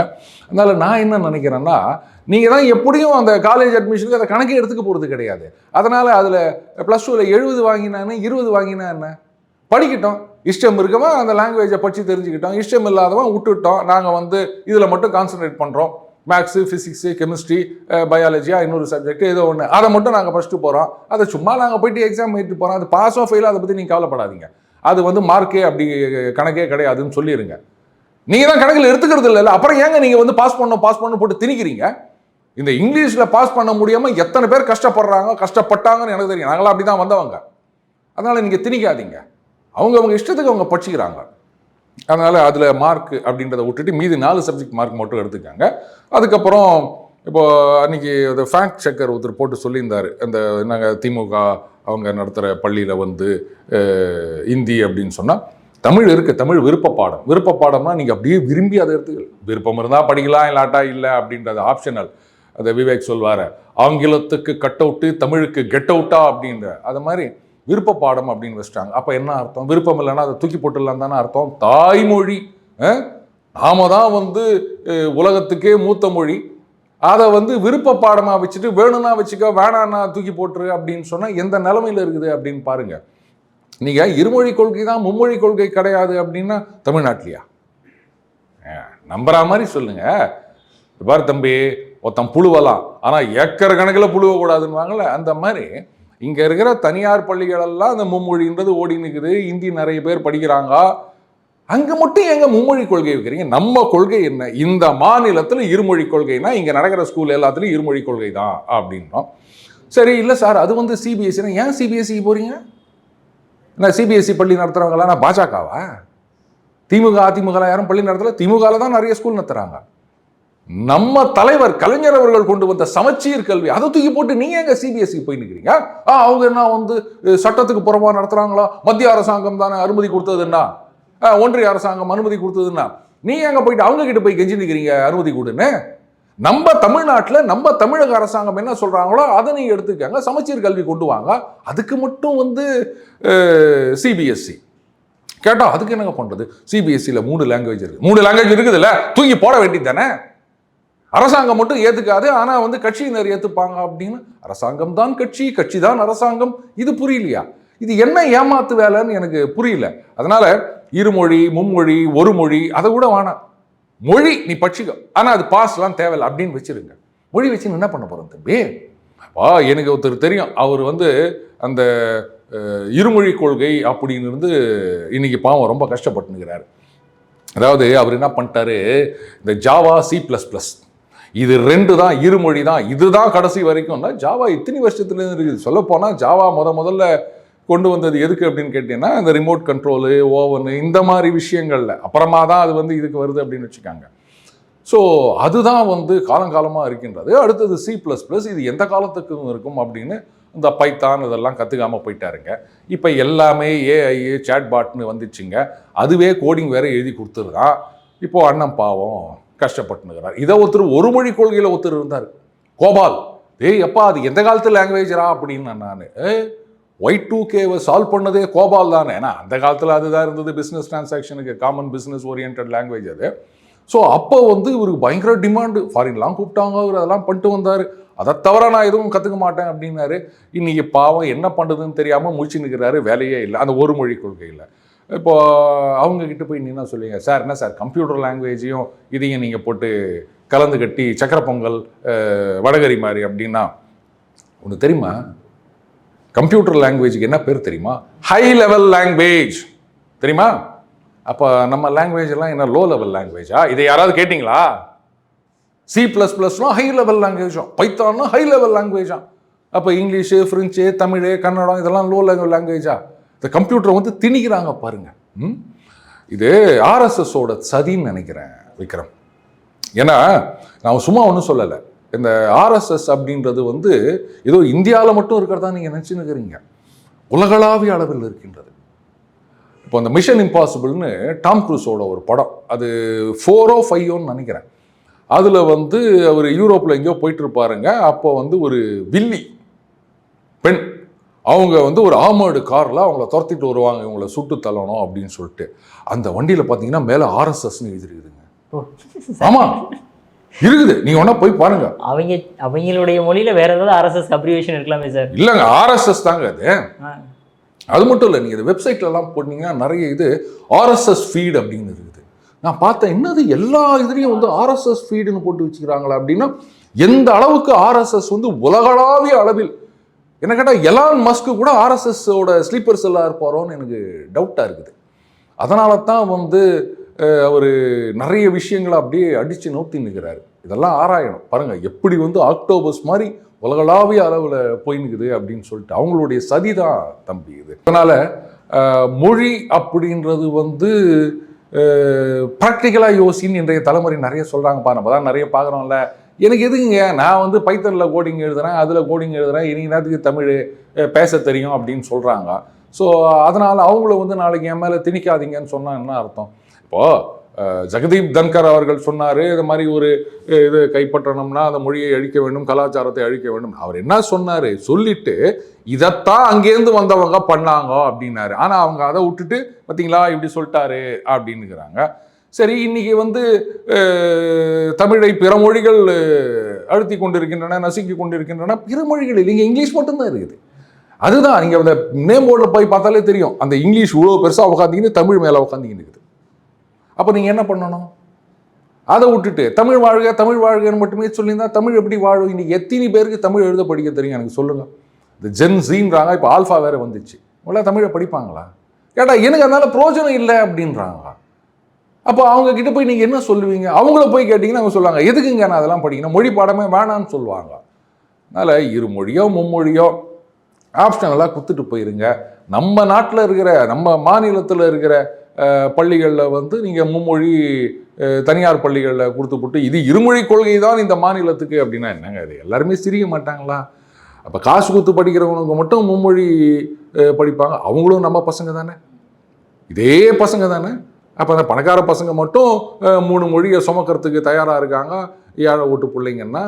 அதனால் நான் என்ன நினைக்கிறேன்னா, நீங்கள் தான் எப்படியும் அந்த காலேஜ் அட்மிஷனுக்கு அதை கணக்கே எடுத்துக்க போகிறது கிடையாது. அதனால் அதில் +2வில் 70 வாங்கினான்னு 20 வாங்கினா என்ன, படிக்கட்டும். இஷ்டம் இருக்கவன் அந்த லாங்குவேஜை படித்து தெரிஞ்சுக்கிட்டோம், இஷ்டம் இல்லாதவன் விட்டுவிட்டோம். நாங்கள் வந்து இதில் மட்டும் கான்சன்ட்ரேட் பண்ணுறோம். மேக்ஸு, ஃபிசிக்ஸு, கெமிஸ்ட்ரி, பயாலஜியா இன்னொரு சப்ஜெக்ட் ஏதோ ஒன்று, அதை மட்டும் நாங்கள் ஃபஸ்ட்டு போகிறோம். அதை சும்மா நாங்கள் போய்ட்டு எக்ஸாம் எழுதிட்டு போகிறோம். அது பாஸோ ஃபெயிலோ அதை பற்றி நீங்கள் கவலைப்படாதீங்க. அது வந்து மார்க்கே அப்படி கணக்கே கிடையாதுன்னு சொல்லிடுங்க. நீங்கள் தான் கணக்கில் எடுத்துக்கிறது இல்லை. அப்புறம் ஏங்க நீங்கள் வந்து பாஸ் பண்ணணும் போட்டு திணிக்கிறீங்க? இந்த இங்கிலீஷில் பாஸ் பண்ண முடியாமல் எத்தனை பேர் கஷ்டப்பட்டாங்கன்னு எனக்கு தெரியும். நாங்களாம் அப்படி தான் வந்தவங்க. அதனால் நீங்கள் திணிக்காதீங்க. அவங்க இஷ்டத்துக்கு அவங்க படிச்சுக்கிறாங்க. அதனால் அதில் மார்க் அப்படின்றத விட்டுட்டு மீதி 4 சப்ஜெக்ட் மார்க் மட்டும் எடுத்துக்காங்க. அதுக்கப்புறம் இப்போது அன்றைக்கி அந்த ஃபேக்ட் செக்கர் ஒருத்தர் போட்டு சொல்லியிருந்தார், அந்த நாங்கள் திமுக அவங்க நடத்துகிற பள்ளியில் வந்து ஹிந்தி அப்படின்னு சொன்னால் தமிழ் இருக்குது, தமிழ் விருப்ப பாடம்னா நீங்கள் அப்படியே விரும்பி அதை எடுத்துக்கலாம். விருப்பம் இருந்தால் படிக்கலாம், இல்லாட்டா இல்லை அப்படின்றது ஆப்ஷனல். அதை விவேக் சொல்வார், ஆங்கிலத்துக்கு கட் அவுட்டு தமிழுக்கு கெட் அவுட்டா அப்படின்ற அது மாதிரி விருப்ப பாடம் அப்படின்னு வச்சுட்டாங்க. அப்போ என்ன அர்த்தம்? விருப்பம் இல்லைன்னா அதை தூக்கி போட்டுடலாம் தானே அர்த்தம். தாய்மொழி நாம தான் வந்து உலகத்துக்கே மூத்த மொழி, அதை வந்து விருப்ப பாடமாக வச்சுட்டு வேணும்னா வச்சுக்க வேணான்னா தூக்கி போட்டுரு அப்படின்னு சொன்னால் எந்த நிலைமையில் இருக்குது அப்படின்னு பாருங்க. நீங்கள் இருமொழி கொள்கை தான், மும்மொழி கொள்கை கிடையாது அப்படின்னா தமிழ்நாட்டிலையா? நம்புற மாதிரி சொல்லுங்க. பாரு தம்பி, ஒருத்தன் புழுவலாம், ஆனால் ஏக்கர் கணக்கில் புழுவக்கூடாதுன்னு அந்த மாதிரி இங்கே இருக்கிற தனியார் பள்ளிகளெல்லாம் அந்த மும்மொழின்றது ஓடி நிற்குது. ஹிந்தி நிறைய பேர் படிக்கிறாங்க. அங்கே மட்டும் எங்க மும்மொழி கொள்கை வைக்கிறீங்க? நம்ம கொள்கை என்ன? இந்த மாநிலத்தில் இருமொழி கொள்கைனா இங்கே நடக்கிற ஸ்கூல் எல்லாத்துலேயும் இருமொழி கொள்கை தான் அப்படின்னோம். சரி, இல்லை சார் அது வந்து சிபிஎஸ்சினா ஏன் சிபிஎஸ்சி போகிறீங்க? என்ன சிபிஎஸ்சி பள்ளி நடத்துகிறவங்களா நான் பாஜகவா? திமுக அதிமுக யாரும் பள்ளி நடத்தல, திமுகவில் தான் நிறைய ஸ்கூல் நடத்துகிறாங்க. நம்ம தலைவர் கலைஞர் அவர்கள் கொண்டு வந்த சமச்சீர் கல்வி அதை தூக்கி போட்டு நீங்க எங்க சிபிஎஸ்சி போய் நிற்கிறீங்க? அவங்க என்ன வந்து சட்டத்துக்கு புறமா நடத்துறாங்களா? மத்திய அரசாங்கம் தானே அனுமதி கொடுத்ததுன்னா, ஒன்றிய அரசாங்கம் அனுமதி கொடுத்ததுன்னா நீங்க எங்க போயிட்டு அவங்க கிட்ட போய் கெஞ்சி நிற்கிறீங்க அனுமதி கொடுன்னு? நம்ம தமிழ்நாட்டில் நம்ம தமிழக அரசாங்கம் என்ன சொல்றாங்களோ அதை நீங்க எடுத்துக்கங்க, சமச்சீர் கல்வி கொண்டு வாங்க. அதுக்கு மட்டும் வந்து சிபிஎஸ்சி கேட்டா அதுக்கு என்னங்க பண்றது? சிபிஎஸ்சியில் 3 லாங்குவேஜ் இருக்கு. 3 லாங்குவேஜ் இருக்குதுல்ல, தூக்கி போட வேண்டியது தானே. அரசாங்கம் மட்டும் ஏத்துக்காது, ஆனா வந்து கட்சியினர் ஏத்துப்பாங்க அப்படின்னு. அரசாங்கம் தான் கட்சி, கட்சி தான் அரசாங்கம். இது புரியலையா? இது என்ன ஏமாத்து வேலைன்னு எனக்கு புரியல. அதனால இருமொழி, மும்மொழி, ஒரு மொழி அதை கூட வேணாம். மொழி நீ படிச்சுக்க, ஆனா அது பாஸ்லாம் தேவையில்லை அப்படின்னு வச்சிருங்க. மொழி வச்சு என்ன பண்ண போறோம் தம்பி? எனக்கு ஒருத்தர் தெரியும், அவர் வந்து அந்த இருமொழி கொள்கை அப்படின்னு இருந்து இன்னைக்கு பாவம் ரொம்ப கஷ்டப்பட்டுங்கிறாரு. அதாவது அவர் என்ன பண்ணிட்டாரு, இந்த ஜாவா C++ இது 2 தான் இருமொழி தான், இதுதான் கடைசி வரைக்கும்னா ஜாவா இத்தனை வருஷத்துலேருந்து இருக்குது. சொல்ல போனால் ஜாவா முதல்ல கொண்டு வந்தது எதுக்கு அப்படின்னு கேட்டீங்கன்னா, இந்த ரிமோட் கண்ட்ரோலு, ஓவனு இந்த மாதிரி விஷயங்கள்ல அப்புறமா தான் அது வந்து இதுக்கு வருது அப்படின்னு வச்சுக்காங்க. ஸோ அதுதான் வந்து காலங்காலமாக இருக்கின்றது. அடுத்தது C++, இது எந்த காலத்துக்கும் இருக்கும் அப்படின்னு இந்த பைத்தான் இதெல்லாம் கற்றுக்காமல் போயிட்டாருங்க. இப்போ எல்லாமே ஏஐ சேட்பாட்னு வந்துச்சுங்க. அதுவே கோடிங் வேற எழுதி கொடுத்துருதான். இப்போ அண்ணன் பாவம் கஷ்டப்பட்டுனுக்கிறார். இதை ஒருத்தர் ஒரு மொழி கொள்கையில் ஒருத்தர் இருந்தார், கோபால். எப்பா அது எந்த காலத்து லாங்குவேஜரா அப்படின்னு நான் Y2K சால்வ் பண்ணதே கோபால் தானே. ஏன்னா அந்த காலத்தில் அதுதான் இருந்தது, பிஸ்னஸ் டிரான்சாக்ஷனுக்கு காமன் பிஸ்னஸ் ஓரியன்ட் லாங்குவேஜ் அது. ஸோ அப்போ வந்து இவருக்கு பயங்கர டிமாண்டு, ஃபாரின்லாம் கூப்பிட்டாங்க, அவர் அதெல்லாம் பண்ணிட்டு வந்தார். அதை தவிர நான் எதுவும் கற்றுக்க மாட்டேன் அப்படின்னாரு. இன்னைக்கு பாவம் என்ன பண்ணுறதுன்னு தெரியாமல் முழிச்சு நிற்கிறாரு, வேலையே இல்லை அந்த ஒரு மொழி கொள்கையில். இப்போ அவங்கக்கிட்ட போய் நீ என்ன சொல்லுவீங்க? சார் என்ன சார் கம்ப்யூட்டர் லாங்குவேஜையும் இதையும் நீங்கள் போட்டு கலந்து கட்டி சக்கரை பொங்கல் வடகரி மாதிரி அப்படின்னா ஒன்று தெரியுமா? கம்ப்யூட்டர் லாங்குவேஜுக்கு என்ன பேர் தெரியுமா? ஹை லெவல் லாங்குவேஜ் தெரியுமா? அப்போ நம்ம லாங்குவேஜ் எல்லாம் என்ன லோ லெவல் லாங்குவேஜா? இதை யாராவது கேட்டிங்களா? C++லாம் ஹை லெவல் லாங்குவேஜும், பைத்தான்னா ஹை லெவல் லாங்குவேஜா? அப்போ இங்கிலீஷு, ஃப்ரெஞ்சு, தமிழ், கன்னடம் இதெல்லாம் லோ லெவல் லாங்குவேஜா? இந்த கம்ப்யூட்டரை வந்து திணிக்கிறாங்க பாருங்க. இது ஆர்எஸ்எஸோட சதின்னு நினைக்கிறேன் விக்ரம். ஏன்னா நான் சும்மா ஒன்றும் சொல்லலை. இந்த ஆர்எஸ்எஸ் அப்படின்றது வந்து ஏதோ இந்தியாவில் மட்டும் இருக்கிறதா நீங்கள் நினச்சின்னு இருக்கிறீங்க, உலகளாவிய அளவில் இருக்கின்றது. இப்போ அந்த மிஷன் இம்பாசிபிள்னு டாம் க்ரூஸோட ஒரு படம், அது 4 or 5 நினைக்கிறேன். அதில் வந்து அவர் யூரோப்பில் எங்கேயோ போயிட்டு இருப்பாருங்க. அப்போ வந்து ஒரு வில்லி பெண் அவங்க வந்து ஒரு ஆர்மர்டு காரில் அவங்கள துரத்திட்டு வருவாங்க, இவங்களை சுட்டு தள்ளணும் அப்படின்னு சொல்லிட்டு. அந்த வண்டியில் பார்த்தீங்கன்னா மேலே ஆர்எஸ்எஸ்ன்னு எழுதிருக்குதுங்க. ஆமாம் இருக்குது, நீங்கள் ஒன்றா போய் பாருங்க. அவங்களுடைய மொழியில் வேற ஏதாவது ஆர்எஸ்எஸ் அப்ரிவேஷன் இருக்கலாமே சார்? இல்லைங்க, ஆர்எஸ்எஸ் தாங்க அது. அது மட்டும் இல்லை, நீங்கள் இந்த வெப்சைட்லலாம் போட்டிங்கன்னா நிறைய இது ஆர்எஸ்எஸ் ஃபீட் அப்படின்னு இருக்குது. நான் பார்த்தேன், என்னது எல்லா இதுலேயும் வந்து ஆர்எஸ்எஸ் ஃபீடுன்னு போட்டு வச்சுக்கிறாங்களா அப்படின்னா, எந்த அளவுக்கு ஆர்எஸ்எஸ் வந்து உலகளாவிய அளவில், என்ன கேட்டால் எலான் மஸ்க்கு கூட ஆர்எஸ்எஸோட ஸ்லீப்பர் செல்லாக இருப்பாரோன்னு எனக்கு டவுட்டாக இருக்குது. அதனால தான் வந்து அவர் நிறைய விஷயங்களை அப்படியே அடித்து நோத்தி நிற்கிறாரு. இதெல்லாம் ஆராயணும் பாருங்கள், எப்படி வந்து ஆக்டோபஸ் மாதிரி உலகளாவிய அளவில் போய் நிற்குது அப்படின்னு சொல்லிட்டு. அவங்களுடைய சதி தான் தம்பி இது. அதனால் மொழி அப்படின்றது வந்து ப்ராக்டிக்கலாக யோசின்னு இன்றைய தலைமுறை நிறைய சொல்கிறாங்கப்பா. நம்ம தான் நிறைய பார்க்குறோம்ல. எனக்கு எதுக்குங்க, நான் வந்து பைத்தனில் கோடிங் எழுதுகிறேன், அதில் கோடிங் எழுதுகிறேன், இன்றைக்கி நேரத்துக்கு தமிழ் பேச தெரியும் அப்படின்னு சொல்கிறாங்க. ஸோ அதனால் அவங்கள வந்து நாளைக்கு என் மேலே திணிக்காதீங்கன்னு சொன்னால் என்ன அர்த்தம்? இப்போது ஜெகதீப் தன்கர் அவர்கள் சொன்னார், இது மாதிரி ஒரு இது கைப்பற்றணும்னா அந்த மொழியை அழிக்க வேண்டும், கலாச்சாரத்தை அழிக்க வேண்டும். அவர் என்ன சொன்னார், சொல்லிட்டு இதைத்தான் அங்கேருந்து வந்தவங்க பண்ணாங்க அப்படின்னாரு. ஆனால் அவங்க அதை விட்டுட்டு பார்த்தீங்களா இப்படி சொல்லிட்டாரு அப்படின்னுக்கிறாங்க. சரி, இன்னைக்கு வந்து தமிழை பிற மொழிகள் அழுத்தி கொண்டிருக்கின்றன, நசுக்கி கொண்டிருக்கின்றன. பிற மொழிகள் இல்லைங்க, இங்கிலீஷ் மட்டும்தான் இருக்குது. அதுதான் நீங்கள் அந்த நேம் போர்டில் போய் பார்த்தாலே தெரியும். அந்த இங்கிலீஷ் இவ்வளோ பெருசாக உட்காந்திங்கன்னு தமிழ் மேலே உட்காந்திங்கன்னு இருக்குது. அப்போ நீங்கள் என்ன பண்ணணும்? அதை விட்டுட்டு தமிழ் வாழ்க தமிழ் வாழ்கன்னு மட்டுமே சொல்லியிருந்தா தமிழ் எப்படி வாழும்? இன்னைக்கு எத்தனை பேருக்கு தமிழ் எழுத படிக்க தெரியும் எனக்கு சொல்லுங்கள். இந்த ஜென் ஜீன்றாங்க, இப்போ ஆல்ஃபா வேறு வந்துச்சு. இவ்வளோ தமிழை படிப்பாங்களா? கேட்டா எனக்கு அதனால பிரயோஜனம் இல்லை அப்படின்றாங்க. அப்போ அவங்க கிட்ட போய் நீங்கள் என்ன சொல்லுவீங்க? அவங்கள போய் கேட்டிங்கன்னா அவங்க சொல்லுவாங்க, எதுக்குங்க நான் அதெல்லாம் படிக்கணும், மொழி பாடமே வேணான்னு சொல்லுவாங்க. அதனால் இருமொழியோ மும்மொழியோ ஆப்ஷனலாக கொடுத்துட்டு போயிருங்க. நம்ம நாட்டில் இருக்கிற, நம்ம மாநிலத்தில் இருக்கிற பள்ளிகளில் வந்து நீங்கள் மும்மொழி தனியார் பள்ளிகளில் கொடுத்துப்பட்டு இது இருமொழி கொள்கை தான் இந்த மாநிலத்துக்கு அப்படின்னா என்னங்க? அது எல்லாருமே சிரிக்க மாட்டாங்களா? அப்போ காசு கொடுத்து படிக்கிறவனுக்கு மட்டும் மும்மொழி படிப்பாங்க. அவங்களும் நம்ம பசங்க தானே, இதே பசங்க தானே. அப்போ அந்த பணக்கார பசங்க மட்டும் 3 மொழியை சுமக்கிறதுக்கு தயாராக இருக்காங்க. ஏழை ஓட்டு பிள்ளைங்கன்னா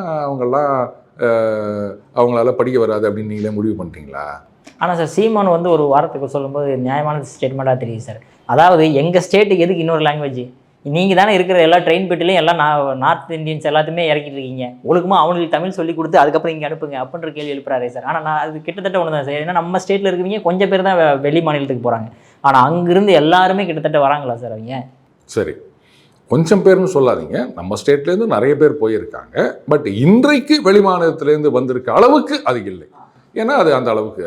அவங்களால படிக்க வராது அப்படின்னு நீங்களே முடிவு பண்ணிட்டீங்களா? ஆனால் சார், சீமான் வந்து ஒரு வாரத்துக்கு சொல்லும்போது நியாயமான ஸ்டேட்மெண்ட்டாக தெரியுது சார். அதாவது எங்கள் ஸ்டேட்டுக்கு எதுக்கு இன்னொரு லாங்குவேஜ்? நீங்கள் தானே இருக்கிற எல்லா ட்ரெயின் பெட்டிலையும் எல்லாம் நார்த் இந்தியன்ஸ் எல்லாத்தையுமே இறக்கிட்டு இருக்கீங்க. ஒழுக்கமா அவங்களுக்கு தமிழ் சொல்லி கொடுத்து அதுக்கப்புறம் இங்கே அனுப்புங்க அப்படின்ற கேள்வி எழுப்புறாரு சார். ஆனால் நான் அது கிட்டத்தட்ட ஒன்று தான் சார். ஏன்னா நம்ம ஸ்டேட்டில் இருக்கிறவங்க கொஞ்சம் பேர் தான் வெளி மாநிலத்துக்கு போகிறாங்க. ஆனால் அங்கிருந்து எல்லாருமே கிட்டத்தட்ட வராங்களா சார் அவங்க? சரி, கொஞ்சம் பேர்னு சொல்லாதீங்க, நம்ம ஸ்டேட்லேருந்து நிறைய பேர் போயிருக்காங்க. பட் இன்றைக்கு வெளி மாநிலத்திலேருந்து வந்திருக்க அளவுக்கு அது இல்லை. ஏன்னா அது அந்த அளவுக்கு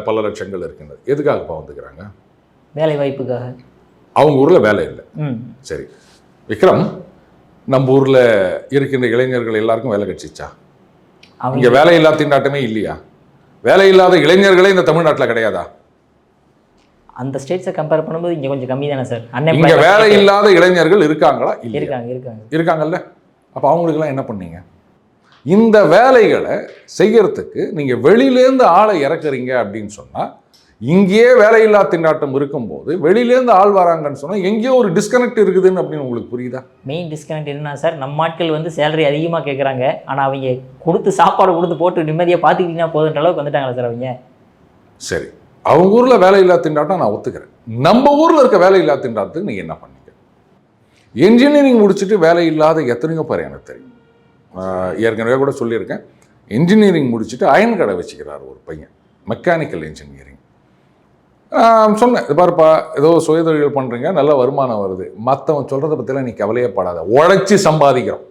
பல லட்சங்கள் இருக்கின்றது. எதுக்காகப்பா வந்துக்கிறாங்க? வேலை வாய்ப்புக்காக. அவங்க ஊரில் வேலை இல்லை. சரி விக்ரம், நம்ம ஊரில் இருக்கின்ற இளைஞர்கள் எல்லாருக்கும் வேலை கிடைச்சிச்சா? இங்கே வேலையில்லா திண்டாட்டமே இல்லையா? வேலையில்லாத இளைஞர்களே இந்த தமிழ்நாட்டில் கிடையாதா? அந்த ஸ்டேட்ஸை கம்பேர் பண்ணும்போது இங்கே கொஞ்சம் கம்மி தானே சார். இங்கே வேலை இல்லாத இளைஞர்கள் இருக்காங்களா? இருக்காங்கல்ல. அப்போ அவங்களுக்கெல்லாம் என்ன பண்ணீங்க? இந்த வேலைகளை செய்யறதுக்கு நீங்கள் வெளியிலேருந்து ஆளை இறக்குறீங்க அப்படின்னு சொன்னால், இங்கேயே வேலையில்லா திண்டாட்டம் இருக்கும்போது வெளியிலேருந்து ஆள் வராங்கன்னு சொன்னால் எங்கேயோ ஒரு டிஸ்கனெக்ட் இருக்குதுன்னு அப்படின்னு உங்களுக்கு புரியுதா? மெயின் டிஸ்கனெக்ட் என்ன சார், நம்ம ஆட்கள் வந்து சேலரி அதிகமாக கேட்குறாங்க. ஆனால் அவங்க கொடுத்து சாப்பாடு கொடுத்து போட்டு நிம்மதியாக பார்த்துக்கிட்டீங்கன்னா போதுன்ற அளவுக்கு வந்துட்டாங்களா சார் அவங்க? சரி, அவங்க ஊரில் வேலையில்லா திண்டாட்டம் நான் ஒத்துக்கிறேன். நம்ம ஊரில் இருக்க வேலையில்லா திண்டாட்டத்துக்கு நீங்கள் என்ன பண்ணீங்க? என்ஜினியரிங் முடிச்சுட்டு வேலை இல்லாத எத்தனையோ பேர் எனக்கு தெரியும். ஏற்கனவே கூட சொல்லியிருக்கேன். என்ஜினியரிங் முடிச்சுட்டு அயன் கடை வச்சுக்கிறார் ஒரு பையன், மெக்கானிக்கல் இன்ஜினியரிங். சொன்னேன், இது பாருப்பா, ஏதோ சுயதொழில் பண்ணுறீங்க, நல்ல வருமானம் வருது, மற்றவன் சொல்கிறத பற்றிலாம் நீ கவலையே படாத, உழைச்சி சம்பாதிக்கிறோம்.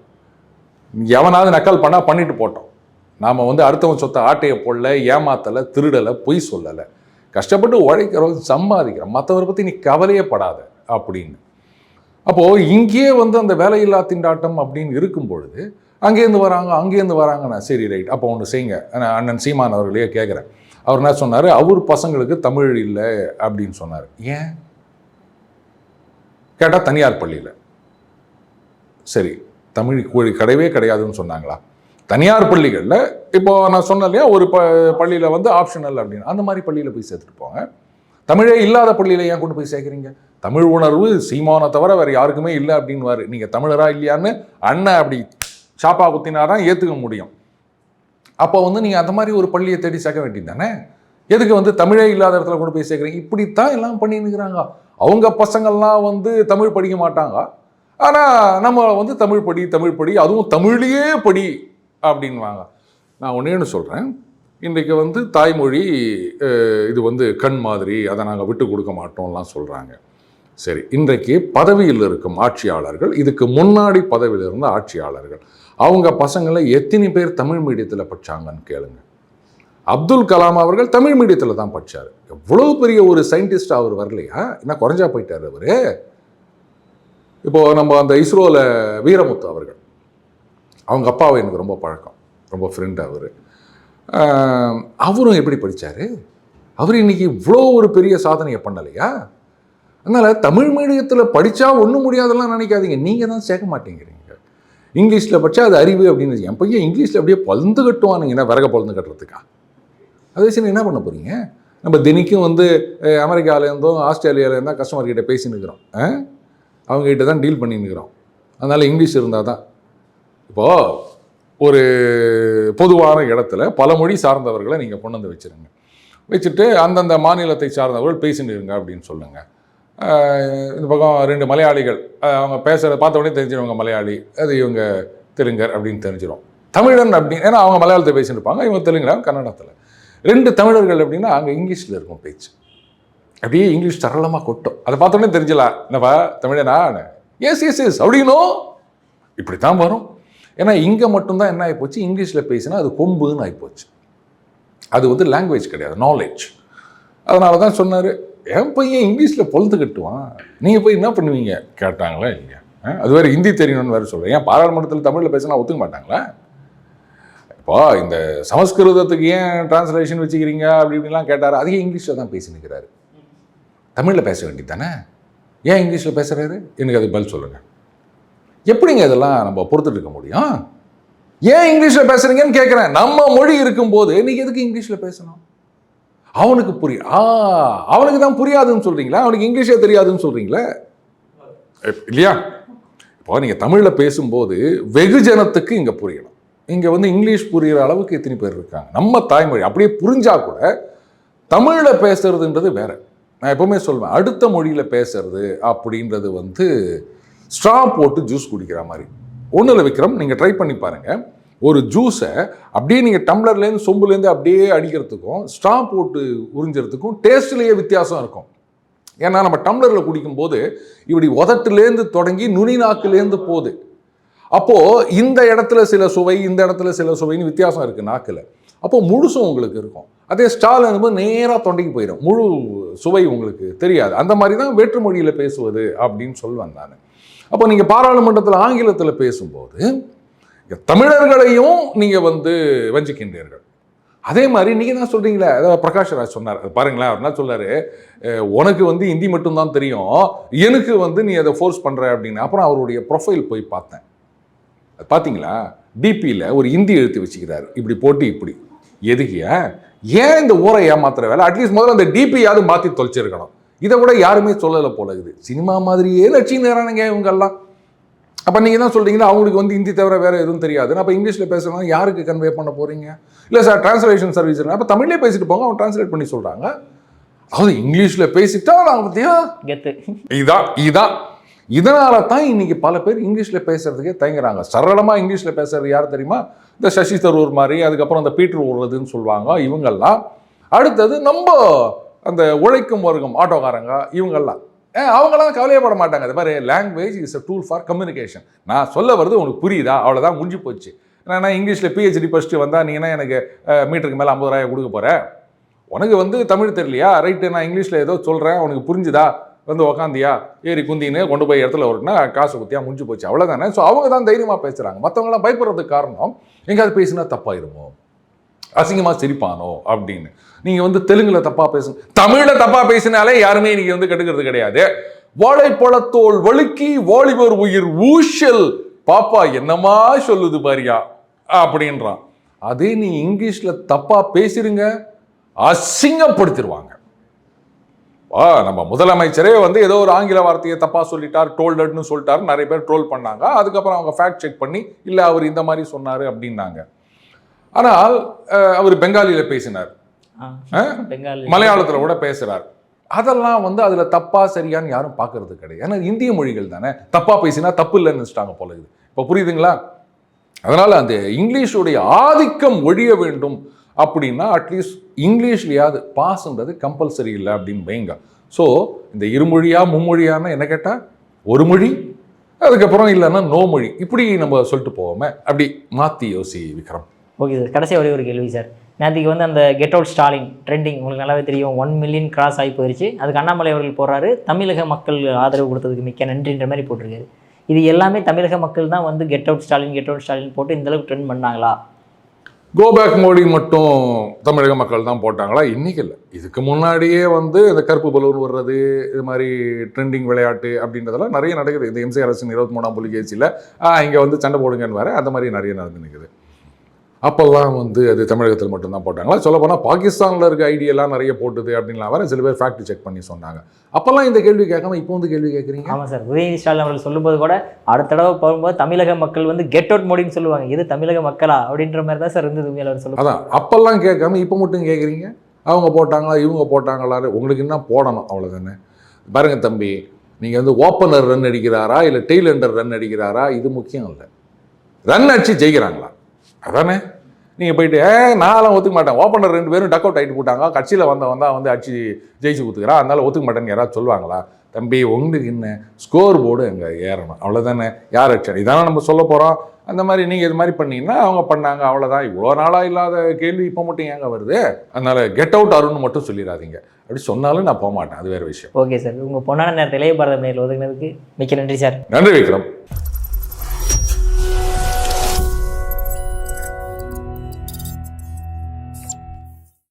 எவனாவது நக்கல் பண்ணால் பண்ணிட்டு போட்டோம். நாம் வந்து அடுத்தவன் சொத்தை ஆட்டையை போடல, ஏமாத்தலை, திருடலை, பொய் சொல்லலை, கஷ்டப்பட்டு உழைக்கிறோம், சம்பாதிக்கிறோம், மற்றவரை பற்றி நீ கவலையே படாத அப்படின்னு. அப்போது இங்கேயே வந்து அந்த வேலையில்லா திண்டாட்டம் அப்படின்னு இருக்கும் பொழுது அங்கேருந்து வராங்கன்னா சரி ரைட், அப்போ ஒன்று செய்யுங்க. அண்ணன் சீமான் அவர்களையே கேட்குறேன். அவர் என்ன சொன்னார், அவர் பசங்களுக்கு தமிழ் இல்லை அப்படின்னு சொன்னார். ஏன் கேட்டால் தனியார் பள்ளியில். சரி, தமிழ் கிடையவே கிடையாதுன்னு சொன்னாங்களா? தனியார் பள்ளிகளில் இப்போ நான் சொன்னேன் இல்லையா, ஒரு பள்ளியில் வந்து ஆப்ஷனல் அப்படின்னு, அந்த மாதிரி பள்ளியில் போய் சேர்த்துட்டு போங்க. தமிழே இல்லாத பள்ளியில் ஏன் கொண்டு போய் சேர்க்குறீங்க? தமிழ் உணர்வு சீமானை தவிர வேறு யாருக்குமே இல்லை அப்படின்வாரு. நீங்கள் தமிழரா இல்லையான்னு அண்ணன் அப்படி ஷாப்பா குத்தினாதான் ஏற்றுக்க முடியும். அப்போ வந்து நீங்கள் அந்த மாதிரி ஒரு பள்ளியை தேடி சேர்க்க வேண்டியது தானே. எதுக்கு வந்து தமிழே இல்லாத இடத்துல கொண்டு போய் சேர்க்குறீங்க? இப்படித்தான் எல்லாம் பண்ணின்னுக்கிறாங்க. அவங்க பசங்கள்லாம் வந்து தமிழ் படிக்க மாட்டாங்க, ஆனால் நம்ம வந்து தமிழ் படி அதுவும் தமிழ்லேயே படி அப்படின்வாங்க. நான் ஒன்று சொல்கிறேன், இன்றைக்கு வந்து தாய்மொழி இது வந்து கண் மாதிரி, அதை நாங்கள் விட்டு கொடுக்க மாட்டோம்லாம் சொல்கிறாங்க. சரி, இன்றைக்கு பதவியில் இருக்கும் ஆட்சியாளர்கள், இதுக்கு முன்னாடி பதவியில் இருந்த ஆட்சியாளர்கள், அவங்க பசங்களை எத்தனை பேர் தமிழ் மீடியத்தில் படித்தாங்கன்னு கேளுங்க. அப்துல் கலாம் அவர்கள் தமிழ் மீடியத்தில் தான் படித்தார். எவ்வளோ பெரிய ஒரு சயின்டிஸ்ட் அவர் வரலையா? என்ன குறைஞ்சா போயிட்டார் அவர்? இப்போது நம்ம அந்த இஸ்ரோவில் வீரமுத்து அவர்கள், அவங்க அப்பாவை எனக்கு ரொம்ப பழக்கம், ரொம்ப ஃப்ரெண்டு அவர். அவரும் எப்படி படித்தார்? அவர் இன்றைக்கி இவ்வளோ ஒரு பெரிய சாதனையை பண்ணலையா? அதனால் தமிழ் மீடியத்தில் படித்தா ஒன்றும் முடியாதெல்லாம் நினைக்காதீங்க. நீங்கள் தான் சேர்க்க மாட்டேங்கிறீங்க. இங்கிலீஷில் படித்தா அது அறிவு அப்படின்னு. என் பையன் இங்கிலீஷில் அப்படியே பழுந்து கட்டுவானுங்கன்னா விறக பழுந்து கட்டுறதுக்கா? அதே சரி என்ன பண்ண போகிறீங்க? நம்ம தினிக்கும் வந்து அமெரிக்காவிலேருந்தும் ஆஸ்திரேலியாவிலேருந்தும் கஸ்டமர்கிட்ட பேசினுக்கிறோம், அவங்ககிட்ட தான் டீல் பண்ணின்னுக்கிறோம். அதனால் இங்கிலீஷ் இருந்தால் தான். இப்போது ஒரு பொதுவான இடத்துல பல மொழி சார்ந்தவர்களை நீங்கள் கொண்டு வந்து வச்சுருங்க. வச்சுட்டு அந்தந்த மாநிலத்தை சார்ந்தவர்கள் பேசின்னு இருங்க அப்படின்னு சொல்லுங்கள். இந்த பக்கம் 2 மலையாளிகள் அவங்க பேசுகிறத பார்த்த உடனே தெரிஞ்சிடுவாங்க மலையாளி, அது இவங்க தெலுங்கர் அப்படின்னு தெரிஞ்சிடும். தமிழன் அப்படின்னு, ஏன்னா அவங்க மலையாளத்தை பேசிட்டு இருப்பாங்க, இவங்க தெலுங்குல கன்னடத்தில். 2 தமிழர்கள் அப்படின்னா அங்கே இங்கிலீஷில் இருக்கும் பேச்சு. அப்படியே இங்கிலீஷ் சரளமாக கொட்டும். அதை பார்த்த உடனே தெரிஞ்சலாம், என்னப்பா தமிழனா, எஸ் எஸ் எஸ் அப்படின்னோ இப்படி தான் வரும். ஏன்னா இங்கே மட்டும்தான் என்ன ஆகிப்போச்சு, இங்கிலீஷில் பேசினா அது கொம்புன்னு ஆகிப்போச்சு. அது வந்து லாங்குவேஜ் கிடையாது, நாலேஜ். அதனால தான் சொன்னார், என் பையன் இங்கிலீஷில் பொழுது கட்டுவான், நீங்கள் போய் என்ன பண்ணுவீங்க கேட்டாங்களா இல்லையா? அது வேறு ஹிந்தி தெரியணும்னு வேறு சொல்கிறேன். ஏன் பாராளுமன்றத்தில் தமிழில் பேசினா ஒத்துக்க மாட்டாங்களா? இப்போ இந்த சமஸ்கிருதத்துக்கு ஏன் டிரான்ஸ்லேஷன் வச்சுக்கிறீங்க அப்படி இப்படிலாம் கேட்டார். அதிக இங்கிலீஷில் தான் பேசினுக்கிறாரு. தமிழில் பேச வேண்டியது தானே, ஏன் இங்கிலீஷில் பேசுகிறாரு? எனக்கு அது பதில் சொல்லுங்கள். எப்படிங்க இதெல்லாம் நம்ம பொறுத்துட்டு இருக்க முடியும்? ஏன் இங்கிலீஷில் பேசுகிறீங்கன்னு கேட்குறேன். நம்ம மொழி இருக்கும்போது நீங்கள் எதுக்கு இங்கிலீஷில் பேசணும்? அவனுக்கு அவனுக்கு தான் புரியாதுன்னு சொல்கிறீங்களா? அவனுக்கு இங்கிலீஷே தெரியாதுன்னு சொல்கிறீங்களா இல்லையா? இப்போ நீங்கள் தமிழில் பேசும்போது வெகுஜனத்துக்கு இங்கே புரியணும். இங்கே வந்து இங்கிலீஷ் புரிகிற அளவுக்கு எத்தனை பேர் இருக்காங்க? நம்ம தாய்மொழி அப்படியே புரிஞ்சா கூட தமிழில் பேசுறதுன்றது வேற. நான் எப்பவுமே சொல்வேன், அடுத்த மொழியில் பேசுறது அப்படின்றது வந்து ஸ்ட்ரா போட்டு ஜூஸ் குடிக்கிற மாதிரி. ஒன்றும் இல்லை விக்ரம், நீங்கள் ட்ரை பண்ணி பாருங்கள். ஒரு ஜூஸை அப்படியே நீங்கள் டம்ளர்லேருந்து சொம்புலேருந்து அப்படியே அடிக்கிறதுக்கும் ஸ்ட்ரா போட்டு உறிஞ்சிறதுக்கும் டேஸ்ட்லேயே வித்தியாசம் இருக்கும். ஏன்னா நம்ம டம்ளரில் குடிக்கும்போது இப்படி உதட்டுலேருந்து தொடங்கி நுனி நாக்குலேருந்து போகுது. அப்போது இந்த இடத்துல சில சுவை, இந்த இடத்துல சில சுவைன்னு வித்தியாசம் இருக்குது நாக்கில். அப்போது முழுசும் உங்களுக்கு இருக்கும். அதே ஸ்டால் இருக்கும்போது நேராக தொண்டைக்கு போயிடும், முழு சுவை உங்களுக்கு தெரியாது. அந்த மாதிரி தான் வேற்று மொழியில் பேசுவது அப்படின்னு சொல்லுவேன் நான். அப்போ நீங்கள் பாராளுமன்றத்தில் ஆங்கிலத்தில் பேசும்போது தமிழர்களையும் நீங்கள் வந்து வஞ்சிக்கின்றீர்கள். அதே மாதிரி நீங்கள் தான் சொல்கிறீங்களே, அதாவது பிரகாஷ்ராஜ் சொன்னார் பாருங்களேன். அவர் என்ன சொன்னார், உனக்கு வந்து ஹிந்தி மட்டும்தான் தெரியும், எனக்கு வந்து நீ அதை ஃபோர்ஸ் பண்ணுற அப்படின்னு. அப்புறம் அவருடைய ப்ரொஃபைல் போய் பார்த்தேன். பார்த்தீங்களா, டிபியில் ஒரு ஹிந்தி எழுத்து வச்சுக்கிறாரு, இப்படி போட்டு இப்படி. எதுக்கியா? ஏன் இந்த ஊரை ஏமாத்துற வேலை? அட்லீஸ்ட் முதல்ல அந்த டிபியாவது மாற்றி தொலைச்சிருக்கணும். இதை கூட யாருமே சொல்லலை போல இருக்குது. சினிமா மாதிரியே நடிச்சுன்னு நேரானுங்க இவங்கெல்லாம். அப்போ நீங்கள் தான் சொல்கிறீங்கன்னா அவங்களுக்கு வந்து ஹிந்தி தவிர வேறு எதுவும் தெரியாது. அப்போ இங்கிலீஷில் பேசணும், யாருக்கு கன்வே பண்ண போகிறீங்க? இல்லை சார் டிரான்ஸ்லேஷன் சர்வீஸ் இருக்கு, அப்போ தமிழ்லேயே பேசிட்டு போங்க, அவங்க டிரான்ஸ்லேட் பண்ணி சொல்கிறாங்க. அதாவது இங்கிலீஷில் பேசிட்டா நான் பார்த்தியா இதான் இதனால தான் இன்னைக்கு பல பேர் இங்கிலீஷில் பேசுறதுக்கே தயங்குறாங்க. சரளமாக இங்கிலீஷில் பேசுறது யார் தெரியுமா? இந்த சசி தரூர் மாதிரி, அதுக்கப்புறம் அந்த பீட்டர் ஊர்றதுன்னு சொல்லுவாங்க இவங்கெல்லாம். அடுத்தது நம்ம அந்த உழைக்கும் வர்க்கம் ஆட்டோக்காரங்க இவங்கெல்லாம், அவங்களாம் கவலையப்பட மாட்டாங்க. அது மாதிரி language is a tool for communication. நான் சொல்ல வருது உனக்கு புரியுதா? அவ்வளோதான், முடிஞ்சு போச்சு. ஏன்னா இங்கிலீஷில் பிஹெச்டி ஃபஸ்ட்டு வந்தால் நீங்கன்னா எனக்கு மீட்டருக்கு மேலே 50 ரூபாய் கொடுக்க போகிறேன். உனக்கு வந்து தமிழ் தெரியலையா? ரைட்டு, நான் இங்கிலீஷில் ஏதோ சொல்கிறேன், உனக்கு புரிஞ்சுதா? வந்து உக்காந்தியா ஏறி குந்தின்னு கொண்டு போய் இடத்துல வருன்னா காசு குத்தியா முடிஞ்சு போச்சு, அவ்வளோதானே. ஸோ அவங்க தான் தைரியமாக பேசுகிறாங்க. மற்றவங்களாம் பயப்படுறதுக்கு காரணம் எங்கேயாவது பேசினா தப்பாயிருமோ, அசிங்கமாக சிரிப்பானோ அப்படின்னு. நீங்கள் வந்து தெலுங்கில் தப்பாக பேசுங்க, தமிழில் தப்பாக பேசினாலே யாருமே நீங்கள் வந்து கட்டுக்கிறது கிடையாது. வாழைப்பழத்தோல் வழுக்கி வாலிபர் உயிர் ஊஷல் பாப்பா என்னமா சொல்லுது பாரியா அப்படின்றான். அதே நீ இங்கிலீஷில் தப்பாக பேசிடுங்க, அசிங்கப்படுத்திடுவாங்க. நம்ம முதலமைச்சரே வந்து ஏதோ ஒரு ஆங்கில வார்த்தையை தப்பாக சொல்லிட்டார், டோல்டட்னு சொல்லிட்டாரு, நிறைய பேர் ட்ரோல் பண்ணாங்க. அதுக்கப்புறம் அவங்க ஃபேக்ட் செக் பண்ணி இல்லை அவர் இந்த மாதிரி சொன்னார் அப்படின்னாங்க. ஆனால் அவர் பெங்காலியில் பேசினார், மலையாளத்தில் கூட பேசுகிறார். அதெல்லாம் வந்து அதில் தப்பா சரியான்னு யாரும் பார்க்கறது கிடையாது. ஏன்னா இந்திய மொழிகள் தானே, தப்பாக பேசினா தப்பு இல்லைன்னு வச்சுட்டாங்க போல இது. இப்போ புரியுதுங்களா? அதனால் அந்த இங்கிலீஷுடைய ஆதிக்கம் ஒழிய வேண்டும் அப்படின்னா அட்லீஸ்ட் இங்கிலீஷ்லையாவது பாஸ்ன்றது கம்பல்சரி இல்லை அப்படின்னு வைங்க. ஸோ இந்த இருமொழியா மும்மொழியான்னு என்ன கேட்டால் ஒரு மொழி, அதுக்கப்புறம் இல்லைன்னா நோ மொழி, இப்படி நம்ம சொல்லிட்டு போவோமே, அப்படி மாற்றி யோசி விக்ரம். ஓகே சார், கடைசியாக ஒரே ஒரு கேள்வி சார். நேற்றுக்கு வந்து அந்த கெட் அவுட் ஸ்டாலின் ட்ரெண்டிங் உங்களுக்கு நல்லாவே தெரியும், 1 மில்லியன் கிராஸ் ஆகி போயிடுச்சு. அதுக்கு அண்ணாமலை அவர்கள் போடுறாரு, தமிழக மக்கள் ஆதரவு கொடுத்ததுக்கு மிக்க நன்றின்ற மாதிரி போட்டிருக்காரு. இது எல்லாமே தமிழக மக்கள் தான் வந்து கெட் அவுட் ஸ்டாலின் போட்டு இந்தளவுக்கு ட்ரெண்ட் பண்ணாங்களா? கோபேக் மோடி மட்டும் தமிழக மக்கள் தான் போட்டாங்களா? இன்னைக்கு இல்லை, இதுக்கு முன்னாடியே வந்து இந்த கருப்பு பலூன் வர்றது, இது மாதிரி ட்ரெண்டிங் விளையாட்டு அப்படின்றதெல்லாம் நிறைய நடக்குது. இந்த எம்ஜிஆர் அரசின் 23ஆம் புலிகேசியில் இங்கே வந்து சண்டை போடுங்கன்னு வேறு அந்த மாதிரி நிறைய நடந்து நிற்குது. அப்போல்லாம் வந்து அது தமிழகத்தில் மட்டும்தான் போட்டாங்களா? சொல்லப்போனால் பாகிஸ்தானில் இருக்க ஐடியெல்லாம் நிறைய போட்டுது அப்படின்லாம் வேறு சில பேர் ஃபேக்ட் செக் பண்ணி சொன்னாங்க. அப்போல்லாம் இந்த கேள்வி கேட்காம இப்போ வந்து கேள்வி கேட்குறீங்க. ஆமாம் சார், உதயநிதி ஸ்டாலின் அவர்கள் சொல்லும்போது கூட அடுத்த தடவை போகும்போது தமிழக மக்கள் வந்து கெட் அவுட் மோடின்னு சொல்லுவாங்க. இது தமிழக மக்களா அப்படின்ற மாதிரி தான் சார் இருந்தது உண்மையில அவர் சொல்லுவாங்க. அதான் அப்போல்லாம் கேட்காம இப்போ மட்டும் கேட்குறீங்க. அவங்க போட்டாங்களா இவங்க போட்டாங்களா, உங்களுக்கு என்ன போடணும் அவ்வளோதானே. பாருங்கள் தம்பி, நீங்கள் வந்து ஓப்பனர் ரன் அடிக்கிறாரா இல்லை டெய்லண்டர் ரன் அடிக்கிறாரா இது முக்கியம் இல்லை. ரன் அடிச்சு ஜெயிக்கிறாங்களா அதானே. நீங்கள் போயிட்டு நான்லாம் ஒத்துக்க மாட்டேன், ஓப்பனர் 2 பேரும் டக் அவுட் ஆகிட்டு போட்டாங்க, கட்சியில் வந்தால் வந்து அடிச்சு ஜெயிச்சு கொடுத்துக்கிறான், அதனால ஒத்துக்க மாட்டேன்னு யாராவது சொல்லுவாங்களா? தம்பி உங்களுக்கு என்ன, ஸ்கோர் போர்டு அங்கே ஏறணும் அவ்வளோதானே. யார் அடிச்சார் இதானே நம்ம சொல்ல போகிறோம். அந்த மாதிரி நீங்கள் இது மாதிரி பண்ணீங்கன்னா அவங்க பண்ணாங்க அவ்வளோதான். இவ்வளோ நாளாக இல்லாத கேள்வி இப்போ மட்டும் ஏங்க வருது? அதனால் கெட் அவுட் அருன்னு மட்டும் சொல்லிடாதீங்க. அப்படி சொன்னாலும் நான் போக மாட்டேன், அது வேறு விஷயம். ஓகே சார், உங்கள் பொன்னான நேரத்தில் இளைய பாரத நேரில் ஒதுங்கினதுக்கு மிக்க நன்றி சார். நன்றி விக்ரம்.